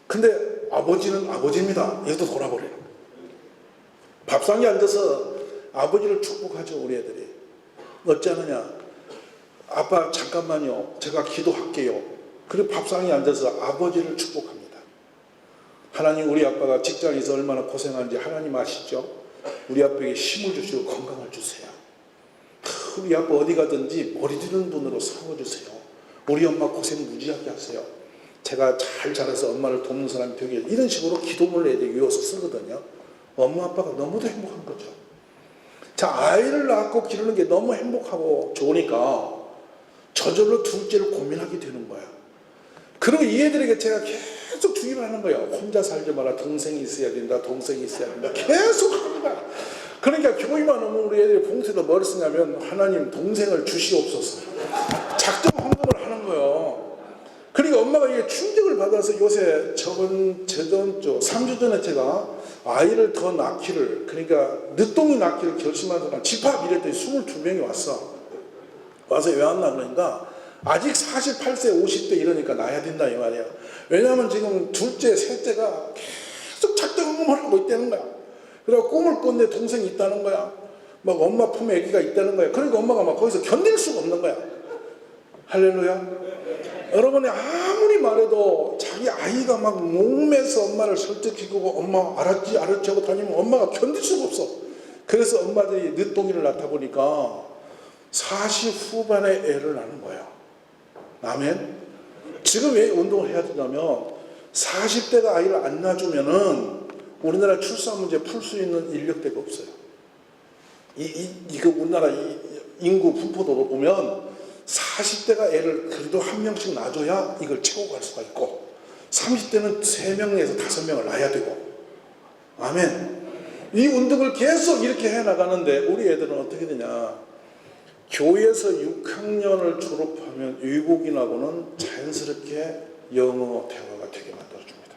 근데 아버지는 아버지입니다. 얘도 돌아버려요. 밥상에 앉아서 아버지를 축복하죠, 우리 애들이. 어찌 하느냐? 아빠 잠깐만요. 제가 기도할게요. 그리고 밥상에 앉아서 아버지를 축복합니다. 하나님, 우리 아빠가 직장에서 얼마나 고생하는지 하나님 아시죠? 우리 아빠에게 힘을 주시고 건강을 주세요. 우리 아빠 어디 가든지 머리 드는 분으로 삼아주세요. 우리 엄마 고생 무지하게 하세요. 제가 잘 자라서 엄마를 돕는 사람이 되길. 이런 식으로 기도문을 애들이 외워서 쓰거든요. 엄마 아빠가 너무도 행복한 거죠. 자, 아이를 낳고 기르는 게 너무 행복하고 좋으니까 저절로 둘째를 고민하게 되는 거야. 그리고 이 애들에게 제가 계속 주의를 하는 거예요. 혼자 살지 마라. 동생이 있어야 된다. 동생이 있어야 된다. 계속 합니다. 그러니까 교회만 오면 우리 애들이 봉투에다 뭘 쓰냐면 하나님 동생을 주시옵소서. 작정 헌금을 하는 거예요. 그러니까 엄마가 이게 충격을 받아서 요새 저번 주 3주 전에 제가 아이를 더 낳기를, 그러니까 늦둥이 낳기를 결심한 사람 집합 이랬더니 22명이 왔어. 와서 왜 왔나 그러니까 아직 48세 50대 이러니까 낳아야 된다 이 말이야. 왜냐하면 지금 둘째 셋째가 계속 작정 헌금을 하고 있다는 거야. 그래서 꿈을 꿨는데 동생이 있다는 거야. 막 엄마 품에 아기가 있다는 거야. 그러니까 엄마가 막 거기서 견딜 수가 없는 거야. 할렐루야. 여러분이 아무리 말해도 자기 아이가 막 목매서 엄마를 설득시키고 엄마 알았지 알았지 하고 다니면 엄마가 견딜 수가 없어. 그래서 엄마들이 늦둥이를 낳다 보니까 40 후반에 애를 낳는 거예요. 아멘. 지금 왜 운동을 해야 되냐면 40대가 아이를 안 낳아주면은 우리나라 출산 문제 풀 수 있는 인력대가 없어요. 이거 우리나라 인구 분포도로 보면 40대가 애를 그래도 한 명씩 낳아줘야 이걸 채우고 갈 수가 있고 30대는 3명에서 5명을 낳아야 되고 아멘. 이 운동을 계속 이렇게 해나가는데 우리 애들은 어떻게 되냐, 교회에서 6학년을 졸업하면 외국인하고는 자연스럽게 영어 대화가 되게 만들어줍니다.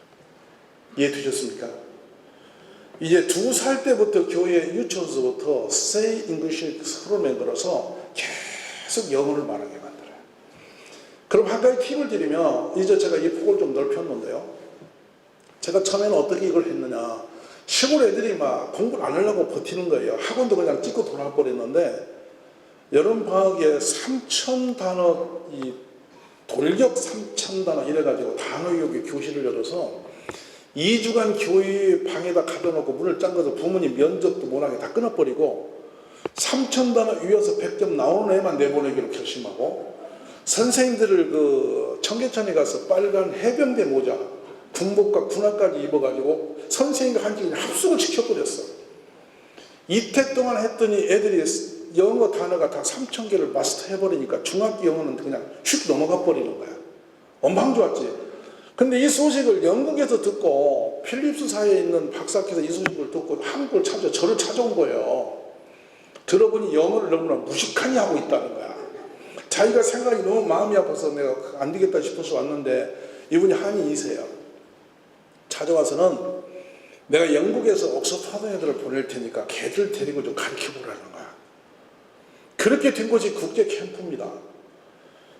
이해되셨습니까? 이제 2살 때부터 교회 유치원서부터 Say English 서로 만들어서 계속 영어를 말하게 만들어요. 그럼 한 가지 팁을 드리면, 이제 제가 이 폭을 좀 넓혔는데요. 제가 처음에는 어떻게 이걸 했느냐. 시골 애들이 막 공부를 안 하려고 버티는 거예요. 학원도 그냥 찍고 돌아버렸는데, 여름방학에 3,000단어, 이 돌격 3,000단어 이래가지고 단어교육의 교실을 열어서 2주간 교회 방에다 가둬놓고 문을 잠가서 부모님 면접도 못하게 다 끊어버리고 3,000단어 위에서 100점 나오는 애만 내보내기로 결심하고, 선생님들을 그 청계천에 가서 빨간 해병대 모자, 군복과 군화까지 입어가지고 선생님과 한끼 합숙을 시켜버렸어. 이태 동안 했더니 애들이 영어 단어가 다 3,000개를 마스터해버리니까 중학교 영어는 그냥 슉 넘어가 버리는 거야. 엄청 좋았지. 근데 이 소식을 영국에서 듣고 필립스 사회에 있는 박사께서 이 소식을 듣고 한국을 저를 찾아온 거예요. 들어보니 영어를 너무나 무식하니 하고 있다는 거야. 자기가 생각이 너무 마음이 아파서 내가 안 되겠다 싶어서 왔는데, 이분이 한의이세요. 찾아와서는 내가 영국에서 옥스퍼드 애들을 보낼 테니까 걔들 데리고 좀 가르쳐 보라는 거야. 그렇게 된 곳이 국제 캠프입니다.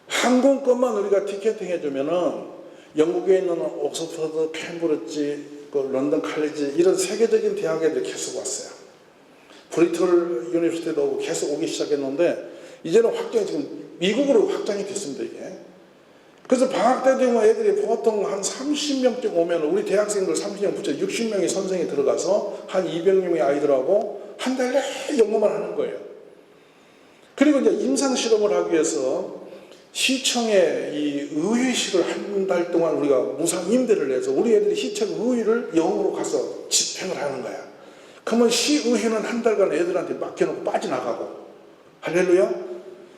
항공권만 우리가 티켓팅 해주면은 영국에 있는 옥스퍼드, 캠브리지, 런던 칼리지 이런 세계적인 대학애들이 계속 왔어요. 브리틀 유니버시티도 오고 계속 오기 시작했는데, 이제는 확장이 지금 미국으로 확장이 됐습니다, 이게. 그래서 방학 때 되면 애들이 보통 한 30명쯤 오면 우리 대학생들 30명 붙여 60명의 선생이 들어가서 한 200명의 아이들하고 한 달 내내 영어만 하는 거예요. 그리고 이제 임상 실험을 하기 위해서 시청에 이 의회실을 한 달 동안 우리가 무상 임대를 해서 우리 애들이 시청 의회를 영어로 가서 집행을 하는 거야. 그러면 시의회는 한 달간 애들한테 맡겨놓고 빠져나가고, 할렐루야.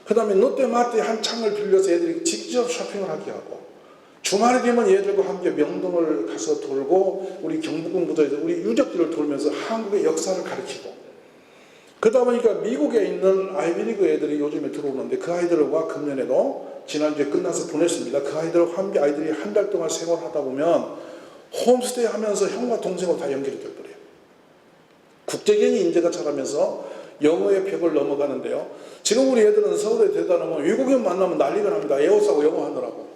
그 다음에 롯데마트에 한 창을 빌려서 애들이 직접 쇼핑을 하게 하고, 주말에 되면 얘들과 함께 명동을 가서 돌고 우리 경복궁부터 우리 유적지를 돌면서 한국의 역사를 가르치고, 그러다 보니까 미국에 있는 아이비리그 애들이 요즘에 들어오는데 그 아이들과 금년에도 지난주에 끝나서 보냈습니다. 그 아이들과 함께 아이들이 한 달 동안 생활하다 보면 홈스테이 하면서 형과 동생으로 다 연결이 돼버려요. 국제적인 인재가 자라면서 영어의 벽을 넘어가는데요. 지금 우리 애들은 서울에 대다 놓으면 외국인 만나면 난리가 납니다. 에어싸고 영어 하느라고.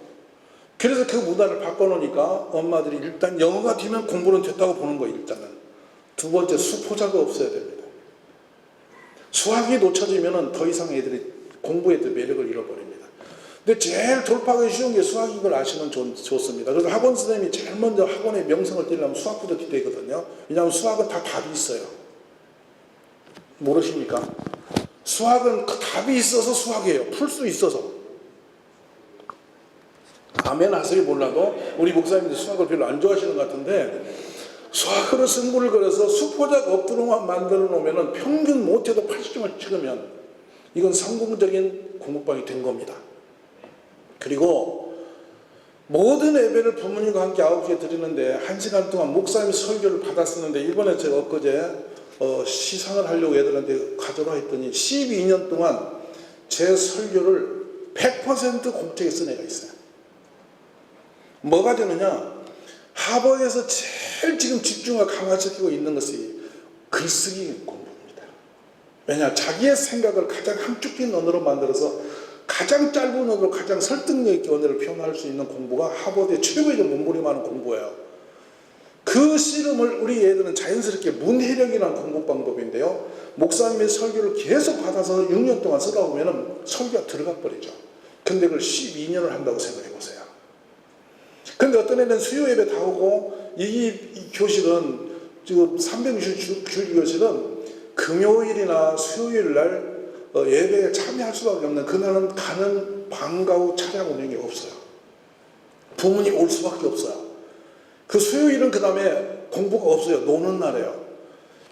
그래서 그 문화를 바꿔놓으니까 엄마들이 일단 영어가 되면 공부는 됐다고 보는 거예요. 일단은. 두 번째, 수포자가 없어야 됩니다. 수학이 놓쳐지면 더 이상 애들이 공부에 대한 매력을 잃어버립니다. 근데 제일 돌파하기 쉬운 게 수학인 걸 아시면 좋습니다. 그래서 학원 선생님이 제일 먼저 학원의 명성을 띄려면 수학부터 기대거든요. 왜냐하면 수학은 다 답이 있어요. 모르십니까? 수학은 그 답이 있어서 수학이에요. 풀 수 있어서. 아멘 하세요. 몰라도 우리 목사님들 수학을 별로 안 좋아하시는 것 같은데, 수학으로 승부를 걸어서 수포자가 없도록만 만들어 놓으면 평균 못해도 80점을 찍으면 이건 성공적인 공부방이 된 겁니다. 그리고 모든 예배를 부모님과 함께 9시에 드리는데 1시간 동안 목사님 설교를 받았었는데, 이번에 제가 엊그제 시상을 하려고 애들한테 가져라 했더니 12년 동안 제 설교를 100% 공책에 쓴 애가 있어요. 뭐가 되느냐, 하버드에서 제일 지금 집중을 강화시키고 있는 것이 글쓰기 공부입니다. 왜냐, 자기의 생각을 가장 함축된 언어로 만들어서 가장 짧은 언어로 가장 설득력 있게 언어를 표현할 수 있는 공부가 하버드의 최고의 몸부림하는 공부예요. 그 씨름을 우리 애들은 자연스럽게 문해력이라는 공부 방법인데요, 목사님의 설교를 계속 받아서 6년 동안 쓰다 보면 설교가 들어가 버리죠. 근데 그걸 12년을 한다고 생각해 보세요. 근데 그런데 어떤 애는 수요 예배 다 오고 이 교실은 지금 360주 교실은 금요일이나 수요일 날 예배에 참여할 수밖에 없는 그날은 가는 방과 후 차량 운행이 없어요. 부모님 올 수밖에 없어요. 그 수요일은 그 다음에 공부가 없어요. 노는 날이에요.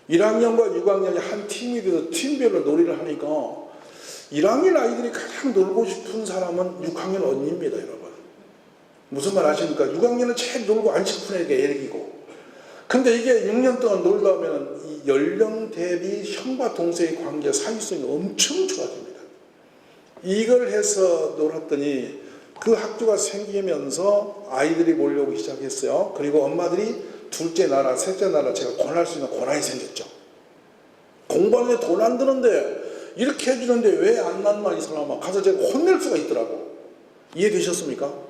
1학년과 6학년이 한 팀이 돼서 팀별로 놀이를 하니까 1학년 아이들이 가장 놀고 싶은 사람은 6학년 언니입니다, 여러분. 무슨 말 아십니까? 6학년은 제일 놀고 안 싶은 애가 애기고. 근데 이게 6년 동안 놀다 보면 이 연령 대비 형과 동생의 관계, 사회성이 엄청 좋아집니다. 이걸 해서 놀았더니 그 학교가 생기면서 아이들이 몰려오기 시작했어요. 그리고 엄마들이 둘째 나라, 셋째 나라 제가 권할 수 있는 권한이 생겼죠. 공부하는데 돈 안 드는데 이렇게 해주는데 왜 안 났나 이 사람아. 가서 제가 혼낼 수가 있더라고. 이해되셨습니까?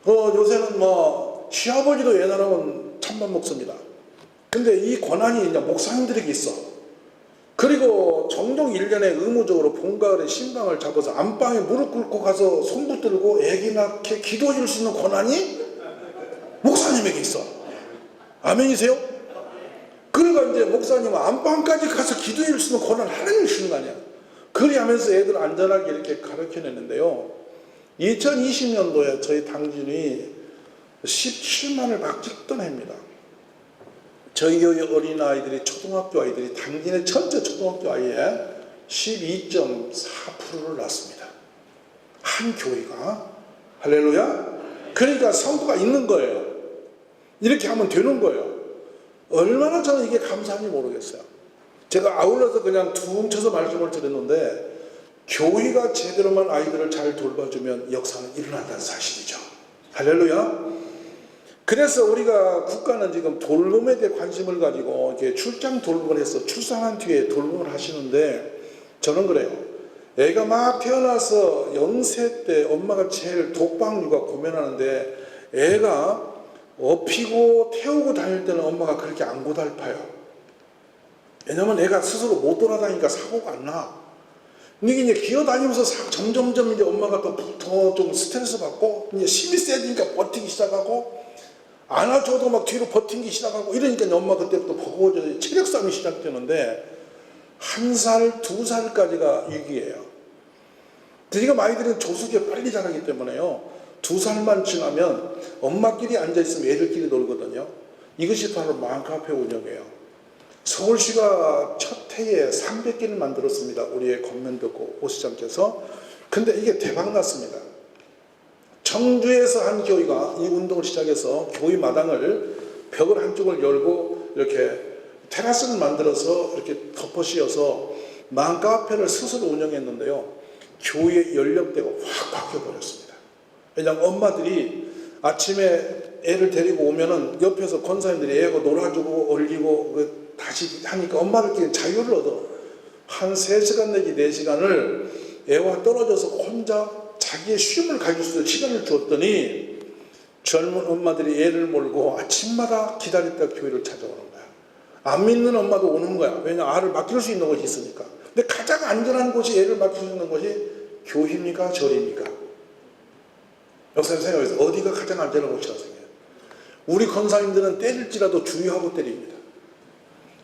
요새는 뭐 시아버지도 옛날하고는 찬밥 먹습니다. 근데 이 권한이 이제 목사님들에게 있어. 그리고 종종 1년에 의무적으로 봄, 가을에 신방을 잡아서 안방에 무릎 꿇고 가서 손 붙들고 애기 낳게 기도해 줄 수 있는 권한이 목사님에게 있어. 아멘이세요? 그러니까 이제 목사님은 안방까지 가서 기도해 줄 수 있는 권한을 하나님이 주는 거 아니야. 그리하면서 애들 안전하게 이렇게 가르쳐내는데요. 2020년도에 저희 당진이 17만을 막 찍던 해입니다. 저희 교회 어린아이들이 초등학교 아이들이 당진의 전체 초등학교 아이의 12.4%를 낳습니다. 한 교회가. 할렐루야. 그러니까 성과가 있는 거예요. 이렇게 하면 되는 거예요. 얼마나 저는 이게 감사한지 모르겠어요. 제가 아울러서 그냥 퉁 쳐서 말씀을 드렸는데 교회가 제대로만 아이들을 잘 돌봐주면 역사는 일어난다는 사실이죠. 할렐루야. 그래서 우리가 국가는 지금 돌봄에 대해 관심을 가지고 이렇게 출장 돌봄을 해서 출산한 뒤에 돌봄을 하시는데 저는 그래요. 애가 막 태어나서 0세 때 엄마가 제일 독방 육아 고민하는데 애가 업히고 태우고 다닐 때는 엄마가 그렇게 안 고달파요. 왜냐면 애가 스스로 못 돌아다니니까 사고가 안 나. 근데 이제 기어다니면서 점점점 이제 엄마가 더 좀 스트레스 받고 이제 힘이 세지니까 버티기 시작하고 안아줘도 막 뒤로 버티기 시작하고 이러니까 엄마 그때부터 버거워져 체력 싸움이 시작되는데 1살, 2살까지가 위기예요. 지금 아이들은 조숙에 빨리 자라기 때문에요. 2살만 지나면 엄마끼리 앉아있으면 애들끼리 놀거든요. 이것이 바로 맘카페 운영이에요. 서울시가 첫 해에 300개를 만들었습니다. 우리의 권면듣고 오시장께서. 근데 이게 대박 났습니다. 청주에서 한 교회가 이 운동을 시작해서 교회 마당을 벽을 한쪽을 열고 이렇게 테라스를 만들어서 이렇게 덮어 씌워서 맘카페를 스스로 운영했는데요. 교회의 연령대가 확 바뀌어버렸습니다. 왜냐하면 엄마들이 아침에 애를 데리고 오면은 옆에서 권사님들이 애하고 놀아주고 올리고 다시 하니까 엄마들끼리 자유를 얻어. 한 3시간 내지 4시간을 애와 떨어져서 혼자 자기의 쉼을 가질 수 있는 시간을 주었더니 젊은 엄마들이 애를 몰고 아침마다 기다렸다 교회를 찾아오는 거야. 안 믿는 엄마도 오는 거야. 왜냐 알을 맡길 수 있는 곳이 있으니까. 근데 가장 안전한 곳이 애를 맡길 수 있는 곳이 교회입니까? 절입니까? 역사님 생각해서 어디가 가장 안전한 곳이라고 생각해요? 우리 권사님들은 때릴지라도 주의하고 때립니다.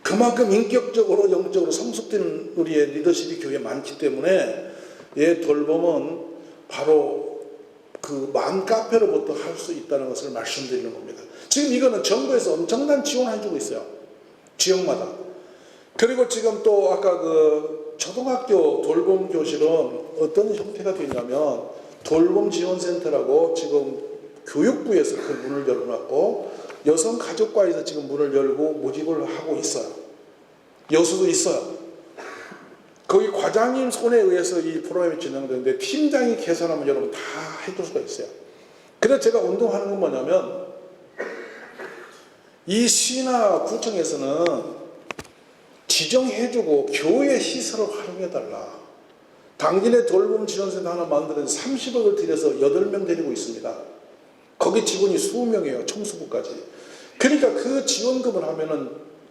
그만큼 인격적으로 영적으로 성숙된 우리의 리더십이 교회에 많기 때문에 이 돌봄은 바로 그 맘카페로부터 할 수 있다는 것을 말씀드리는 겁니다. 지금 이거는 정부에서 엄청난 지원을 해주고 있어요. 지역마다. 그리고 지금 또 아까 그 초등학교 돌봄 교실은 어떤 형태가 되냐면 돌봄지원센터라고 지금 교육부에서 그 문을 열어놨고 여성가족과에서 지금 문을 열고 모집을 하고 있어요. 여수도 있어요. 거기 과장님 손에 의해서 이 프로그램이 진행되는데 팀장이 계산하면 여러분 다 해줄 수가 있어요. 그래서 제가 운동하는 건 뭐냐면 이 시나 구청에서는 지정해주고 교회 시설을 활용해달라. 당진의 돌봄지원센터 하나 만들어서 30억을 들여서 8명 데리고 있습니다. 거기 직원이 20명이에요. 총수부까지. 그러니까 그 지원금을 하면은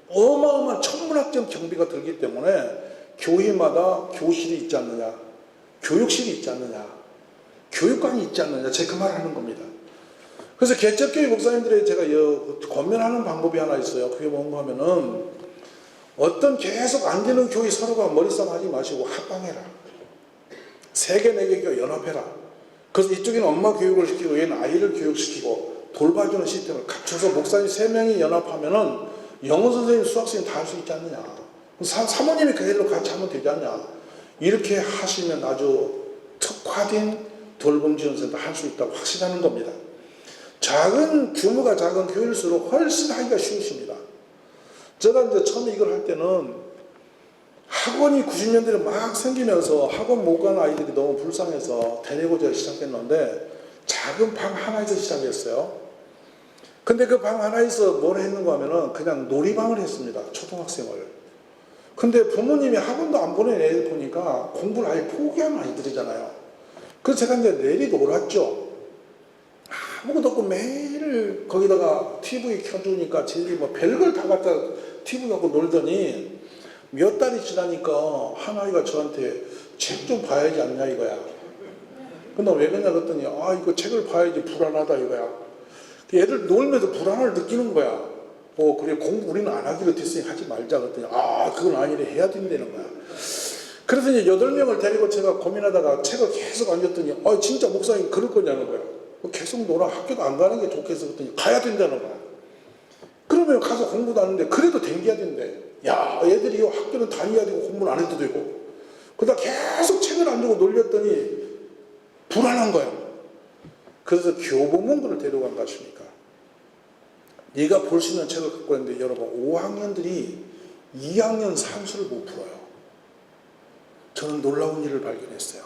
어마어마한 천문학적 경비가 들기 때문에 교회마다 교실이 있지 않느냐, 교육실이 있지 않느냐, 교육관이 있지 않느냐, 제가 그 말을 하는 겁니다. 그래서 개척교회 목사님들에게 제가 권면하는 방법이 하나 있어요. 그게 뭔가 하면은 어떤 계속 안 되는 교회 서로가 머리싸움 하지 마시고 합방해라. 3개, 4개 교회 연합해라. 그래서 이쪽에는 엄마 교육을 시키고 얘는 아이를 교육시키고 돌봐주는 시스템을 갖춰서 목사님 3명이 연합하면은 영어 선생님, 수학 선생님 다 할 수 있지 않느냐. 사모님이 그 애들로 같이 하면 되지 않냐. 이렇게 하시면 아주 특화된 돌봄지원센터 할 수 있다고 확신하는 겁니다. 작은 규모가 작은 교회일수록 훨씬 하기가 쉬우십니다. 제가 이제 처음에 이걸 할 때는 학원이 90년대에 막 생기면서 학원 못 가는 아이들이 너무 불쌍해서 데리고자 시작했는데 작은 방 하나에서 시작했어요. 근데 그 방 하나에서 뭘 했는가 하면은 그냥 놀이방을 했습니다. 초등학생을. 근데 부모님이 학원도 안 보낸 애들 보니까 공부를 아예 포기하는 아이들이잖아요. 그래서 제가 이제 내리 놀았죠. 아무것도 없고 매일 거기다가 TV 켜주니까 쟤들이 뭐 별걸 다 갖다 TV 갖고 놀더니 몇 달이 지나니까 한 아이가 저한테 책 좀 봐야지 않냐 이거야. 근데 왜 그러냐 그랬더니 이거 책을 봐야지 불안하다 이거야. 애들 놀면서 불안을 느끼는 거야. 그래 공부 우리는 안 하기로 됐으니 하지 말자 그랬더니 그건 아니래 해야 된다는 거야. 그래서 이제 8명을 데리고 제가 고민하다가 책을 계속 앉았더니 진짜 목사님 그럴 거냐는 거야. 계속 놀아 학교도 안 가는 게 좋겠어 그랬더니 가야 된다는 거야. 그러면 가서 공부도 하는데 그래도 댕겨야 된대. 야 애들이 학교는 다녀야 되고 공부는 안 해도 되고 그러다 계속 책을 안 주고 놀렸더니 불안한 거야. 그래서 교보문고를 데려간 거 아십니까? 네가 볼 수 있는 책을 갖고 있는데 여러분 5학년들이 2학년 산수를 못 풀어요. 저는 놀라운 일을 발견했어요.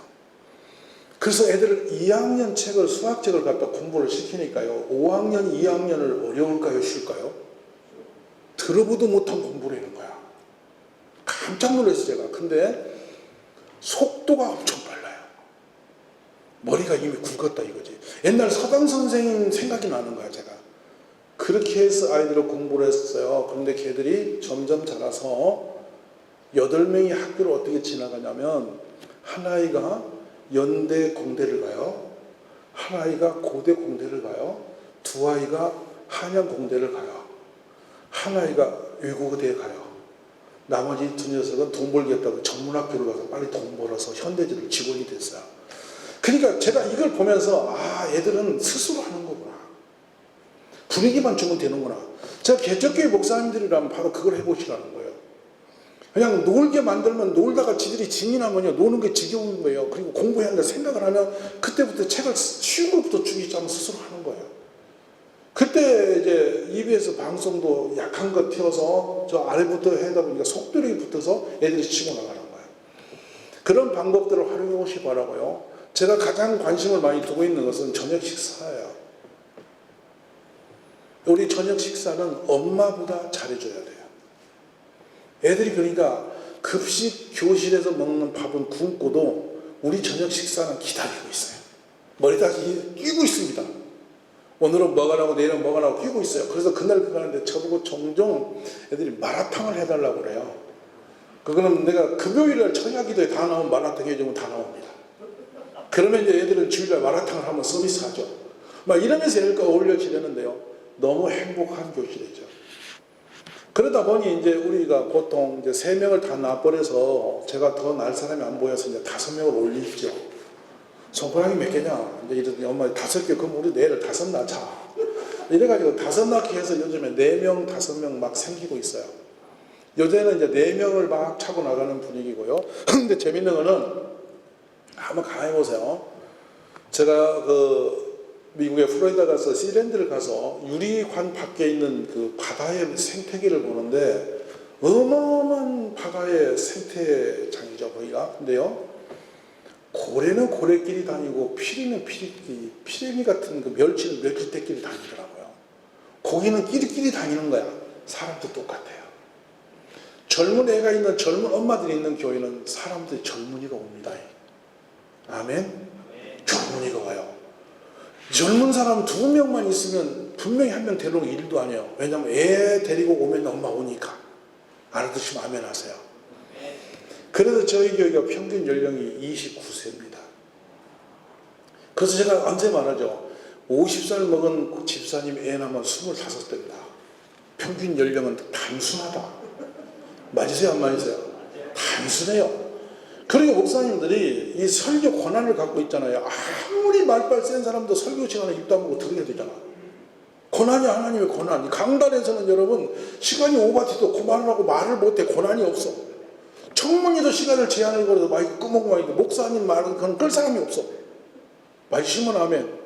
그래서 애들을 2학년 책을 수학책을 갖다 공부를 시키니까요. 5학년, 2학년을 어려울까요? 쉬울까요? 들어보도 못한 공부를 하는 거야. 깜짝 놀랐어요 제가. 근데 속도가 엄청 빨라요. 머리가 이미 굵었다 이거지. 옛날 서당 선생님 생각이 나는 거야 제가. 그렇게 해서 아이들을 공부를 했어요. 그런데 걔들이 점점 자라서 8명이 학교를 어떻게 지나가냐면 한 아이가 연대 공대를 가요. 한 아이가 고대 공대를 가요. 2아이가 한양 공대를 가요. 한 아이가 외국어대에 가요. 나머지 2 녀석은 돈 벌겠다고 전문학교를 가서 빨리 돈 벌어서 현대제를 직원이 됐어요. 그러니까 제가 이걸 보면서 애들은 스스로 하는 거구나. 분위기만 주면 되는구나. 제가 개척교회 목사님들이라면 바로 그걸 해보시라는 거예요. 그냥 놀게 만들면 놀다가 지들이 진이 나면요 노는 게 지겨운 거예요. 그리고 공부해야 한다 생각을 하면 그때부터 책을 쉬운 것부터 주기 시작하면 스스로 하는 거예요. 그때 이제 EBS 방송도 약한 거 튀어서 저 아래부터 하다 보니까 속도력이 붙어서 애들이 치고 나가는 거예요. 그런 방법들을 활용해 보시기 바라고요. 제가 가장 관심을 많이 두고 있는 것은 저녁 식사예요. 우리 저녁 식사는 엄마보다 잘해줘야 돼요. 애들이 그러니까 급식 교실에서 먹는 밥은 굶고도 우리 저녁 식사는 기다리고 있어요. 머리 다시 끼고 있습니다. 오늘은 뭐가 나고 내일은 뭐가 나고 끼고 있어요. 그래서 그날 그거 하는데 저보고 종종 애들이 마라탕을 해달라고 그래요. 그거는 내가 금요일날 청야기도에 다 나오면 마라탕 해주면 다 나옵니다. 그러면 이제 애들은 주일날 마라탕을 한번 서비스하죠. 막 이러면서 애들과 어울려 지내는데요. 너무 행복한 교실이죠. 그러다 보니 이제 우리가 보통 이제 3명을 다 놔버려서 제가 더 날 사람이 안 보여서 이제 5명을 올리죠. 손가락이 몇 개냐? 이제 이러더니 엄마 5개, 그럼 우리 내일 5 낳자. 이래가지고 5 낳기 해서 요즘에 4명, 5명 막 생기고 있어요. 요새는 이제 4명을 막 차고 나가는 분위기고요. 근데 재밌는 거는 한번 가해보세요. 제가 미국의 플로리다 가서 시랜드를 가서 유리관 밖에 있는 그 바다의 생태계를 보는데 어마어마한 바다의 생태장이죠 거기가. 근데요 고래는 고래끼리 다니고 피리는 피리끼리, 피레미 같은 그 멸치는 멸치떼끼리 다니더라고요. 고기는 끼리끼리 다니는 거야. 사람도 똑같아요. 젊은 애가 있는 젊은 엄마들이 있는 교회는 사람들이 젊은이가 옵니다. 아멘. 젊은이가 와요. 젊은 사람 2명만 있으면 분명히 1명 데려오는 게 일도 아니에요. 왜냐하면 애 데리고 오면 엄마 오니까. 알아두시면 아멘 하세요. 그래서 저희 교회가 평균 연령이 29세입니다. 그래서 제가 언제 말하죠. 50살 먹은 그 집사님 애 낳으면 25대입니다. 평균 연령은 단순하다. 맞으세요? 안 맞으세요? 단순해요. 그리고 목사님들이 이 설교 권한을 갖고 있잖아요. 아무리 말빨 센 사람도 설교 시간에 입 다물고 들어야 되잖아. 권한이 하나님의 권한. 강단에서는 여러분 시간이 오바돼도 그만하라고 말을 못해. 권한이 없어. 청문회도 시간을 제한을 걸어도 마이크 끄먹고 마이크 목사님 말은 그건 끌 사람이 없어. 말씀은 아멘.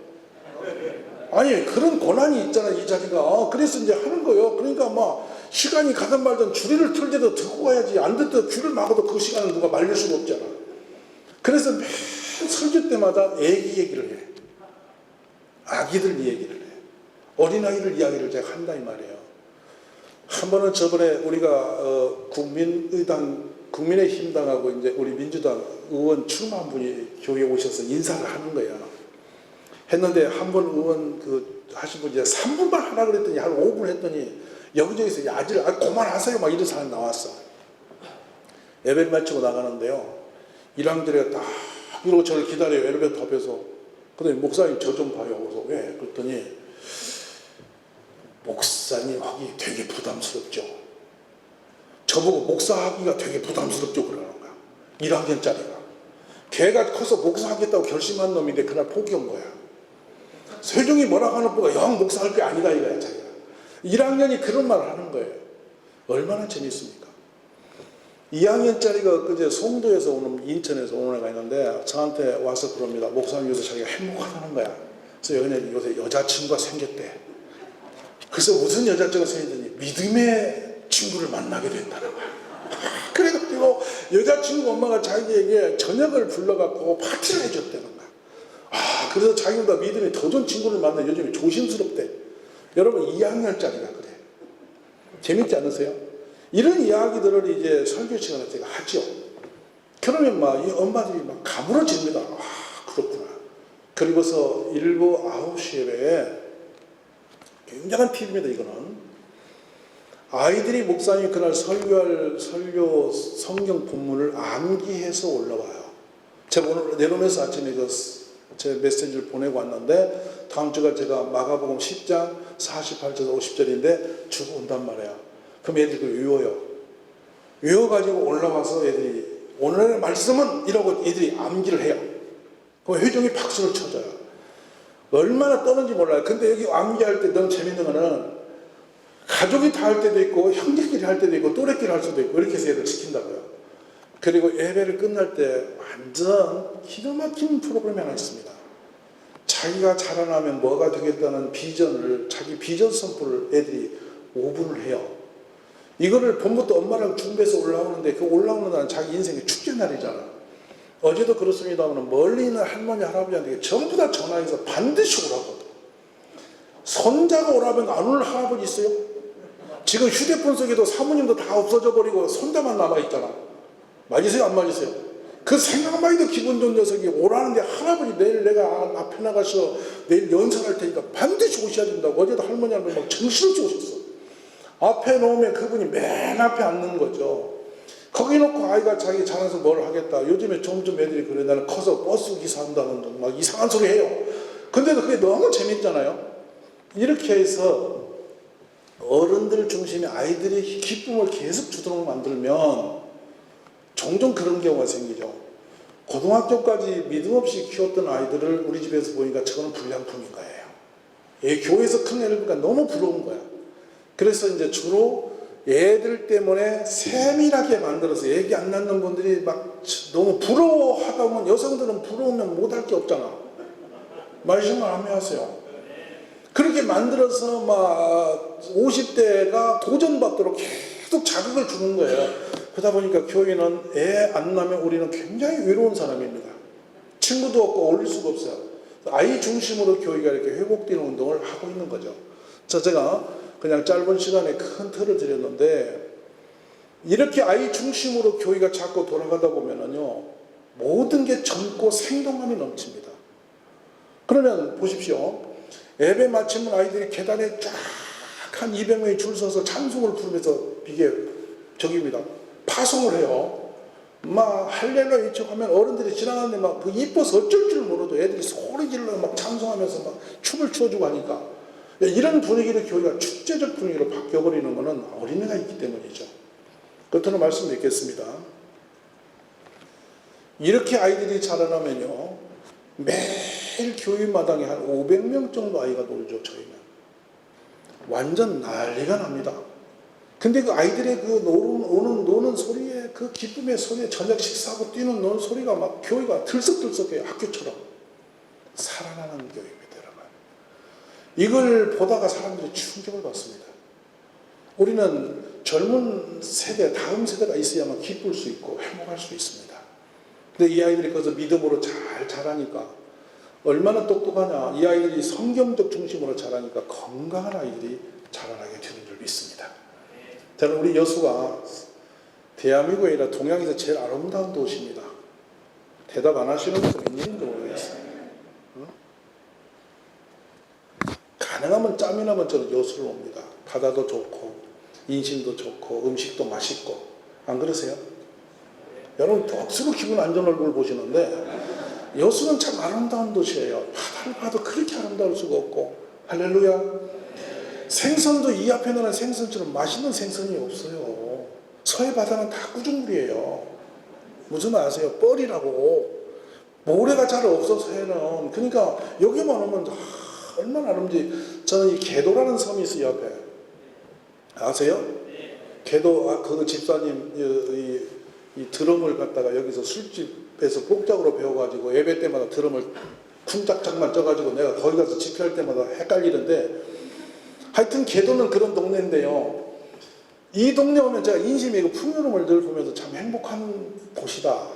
아니 그런 권한이 있잖아 이 자리가. 그래서 이제 하는 거예요. 그러니까 막 시간이 가든 말든 줄이를 틀때도 듣고 가야지. 안 듣도 줄을 막아도 그 시간은 누가 말릴 수가 없잖아. 그래서 매 설교 때마다 애기 얘기를 해. 아기들 얘기를 해. 어린아이들 이야기를 제가 한다 이 말이에요. 한 번은 저번에 우리가 국민의힘당하고 이제 우리 민주당 의원 출마한 분이 교회에 오셔서 인사를 하는 거예요. 했는데 한 번 의원 하신 분이 3분만 하라 그랬더니 한 5분 했더니 여기저기서 야지를 그만하세요 막 이런 사람이 나왔어. 예배를 마치고 나가는데요. 1학년들이 딱 이러고 저를 기다려요. 엘리베이터 앞에서. 그랬더니 목사님 저 좀 봐요. 그래서 왜? 그랬더니 목사님 하기 되게 부담스럽죠. 저보고 목사하기가 되게 부담스럽죠 그러는 거야. 1학년짜리가. 걔가 커서 목사하겠다고 결심한 놈인데 그날 포기한 거야. 세종이 뭐라고 하는 거가 영 목사할 게 아니다 이거야 자기가. 1학년이 그런 말을 하는 거예요. 얼마나 재밌습니까? 2학년짜리가 그제 송도에서 오는 인천에서 오는 애가 있는데 저한테 와서 그럽니다. 목사님 요새 자기가 행복하다는 거야. 그래서 여기는 요새 여자친구가 생겼대. 그래서 무슨 여자친구가 생겼더니 믿음의 친구를 만나게 된다는 거야. 그래가지고 여자친구 엄마가 자기에게 저녁을 불러갖고 파티를 해줬다는 거야. 그래서 자기보다 믿음이 더 좋은 친구를 만나 요즘에 조심스럽대. 여러분 2학년짜리가 그래. 재밌지 않으세요? 이런 이야기들을 이제 설교 시간에 제가 하죠. 그러면 막 이 엄마들이 막 가물어집니다. 그렇구나. 그리고서 일부 9시 예배에 굉장한 팁입니다. 이거는 아이들이 목사님이 그날 설교할 설교 성경 본문을 암기해서 올라와요. 제가 오늘 내려오면서 아침에 제 메시지를 보내고 왔는데 다음 주가 제가 마가복음 10장 48절에서 50절인데 주고 온단 말이에요. 그럼 애들이 그걸 외워요. 외워가지고 올라와서 애들이 오늘의 말씀은 이러고 애들이 암기를 해요. 그럼 회종이 박수를 쳐줘요. 얼마나 떠는지 몰라요. 근데 여기 암기할 때 너무 재밌는 거는 가족이 다 할 때도 있고 형제끼리 할 때도 있고 또래끼리 할 수도 있고 이렇게 해서 애들 시킨다고요. 그리고 예배를 끝날 때 완전 기가 막힌 프로그램이 하나 있습니다. 자기가 자라나면 뭐가 되겠다는 비전을 자기 비전 선포를 애들이 5분을 해요. 이거를 봄부터 엄마랑 준비해서 올라오는데 그 올라오는 날은 자기 인생의 축제 날이잖아. 어제도 그렇습니다만 멀리 있는 할머니 할아버지한테 전부 다 전화해서 반드시 오라고. 손자가 오라면 안 오는 할아버지 있어요? 지금 휴대폰 속에도 사모님도 다 없어져 버리고 손자만 남아있잖아. 맞으세요? 안 맞으세요? 그 생각만 해도 기분 좋은 녀석이 오라는데 할아버지 내일 내가 앞에 나가서 내일 연설할 테니까 반드시 오셔야 된다고. 어제도 할머니한테 막 정신없이 오셨어. 앞에 놓으면 그분이 맨 앞에 앉는 거죠. 거기 놓고 아이가 자기 자라서 뭘 하겠다. 요즘에 점점 애들이 그래. 나는 커서 버스 기사 한다는 둥 막 이상한 소리 해요. 근데도 그게 너무 재밌잖아요. 이렇게 해서 어른들 중심에 아이들이 기쁨을 계속 주도록 만들면 종종 그런 경우가 생기죠. 고등학교까지 믿음 없이 키웠던 아이들을 우리 집에서 보니까 저거는 불량품인 거예요. 교회에서 큰 애를 보니까 너무 부러운 거야. 그래서 이제 주로 애들 때문에 세밀하게 만들어서 애기 안 낳는 분들이 막 너무 부러워하다 보면 여성들은 부러우면 못할 게 없잖아. 말씀을 안 하세요. 그렇게 만들어서 막 50대가 도전받도록 계속 자극을 주는 거예요. 그러다 보니까 교회는 애 안 낳으면 우리는 굉장히 외로운 사람입니다. 친구도 없고 어울릴 수가 없어요. 아이 중심으로 교회가 이렇게 회복되는 운동을 하고 있는 거죠. 제가 그냥 짧은 시간에 큰 틀을 드렸는데 이렇게 아이 중심으로 교회가 자꾸 돌아가다 보면은요 모든 게 젊고 생동감이 넘칩니다. 그러면 보십시오. 예배 마치면 아이들이 계단에 쫙 한 200명이 줄 서서 찬송을 부르면서 이게 저기입니다. 파송을 해요. 막 할렐루야 이쪽하면 어른들이 지나가는데 막 그 이뻐서 어쩔 줄 모르도 애들이 소리 질러 막 찬송하면서 막 춤을 추어주고 하니까 이런 분위기로 교회가 축제적 분위기로 바뀌어버리는 것은 어린애가 있기 때문이죠. 끝으로 말씀 드리겠습니다. 이렇게 아이들이 자라나면요, 매일 교회 마당에 한 500명 정도 아이가 놀죠. 저희는 완전 난리가 납니다. 근데 그 아이들의 그 노는 소리에, 그 기쁨의 소리에, 저녁 식사하고 뛰는 노는 소리가 막 교회가 들썩들썩해요. 학교처럼. 살아나는 교회입니다, 여러분. 이걸 보다가 사람들이 충격을 받습니다. 우리는 젊은 세대, 다음 세대가 있어야만 기쁠 수 있고 행복할 수 있습니다. 근데 이 아이들이 거기서 믿음으로 잘 자라니까 얼마나 똑똑하냐. 이 아이들이 성경적 중심으로 자라니까 건강한 아이들이 자라나게 되는 줄 믿습니다. 저는 우리 여수가 대한민국이 아니라 동양에서 제일 아름다운 도시입니다. 대답 안 하시는 분은 웬일인지 모르겠어요. 가능하면 짬이 나면 저는 여수를 옵니다. 바다도 좋고 인심도 좋고 음식도 맛있고. 안 그러세요? 여러분 억수로 기분 안 좋은 얼굴 보시는데 여수는 참 아름다운 도시예요. 바다를 봐도 그렇게 아름다울 수가 없고. 할렐루야. 생선도 이 앞에 나는 생선처럼 맛있는 생선이 없어요. 서해 바다는 다 꾸중물이에요. 무슨 말 아세요? 뻘이라고. 모래가 잘 없어 서해는. 그러니까 여기만 오면 얼마나 아름지. 저는 이 개도라는 섬이 있어요 옆에. 아세요? 개도 그 집사님 이 드럼을 갖다가 여기서 술집에서 복작으로 배워가지고 예배 때마다 드럼을 쿵짝짝만 쪄가지고 내가 거기 가서 집회할 때마다 헷갈리는데 하여튼 개도는 그런 동네인데요. 이 동네 오면 제가 인심의 그 풍요로움을 늘 보면서 참 행복한 곳이다.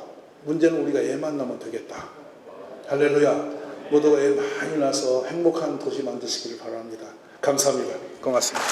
문제는 우리가 애 만나면 되겠다. 할렐루야. 모두가 애 많이 낳아서 행복한 도시 만드시기를 바랍니다. 감사합니다. 고맙습니다.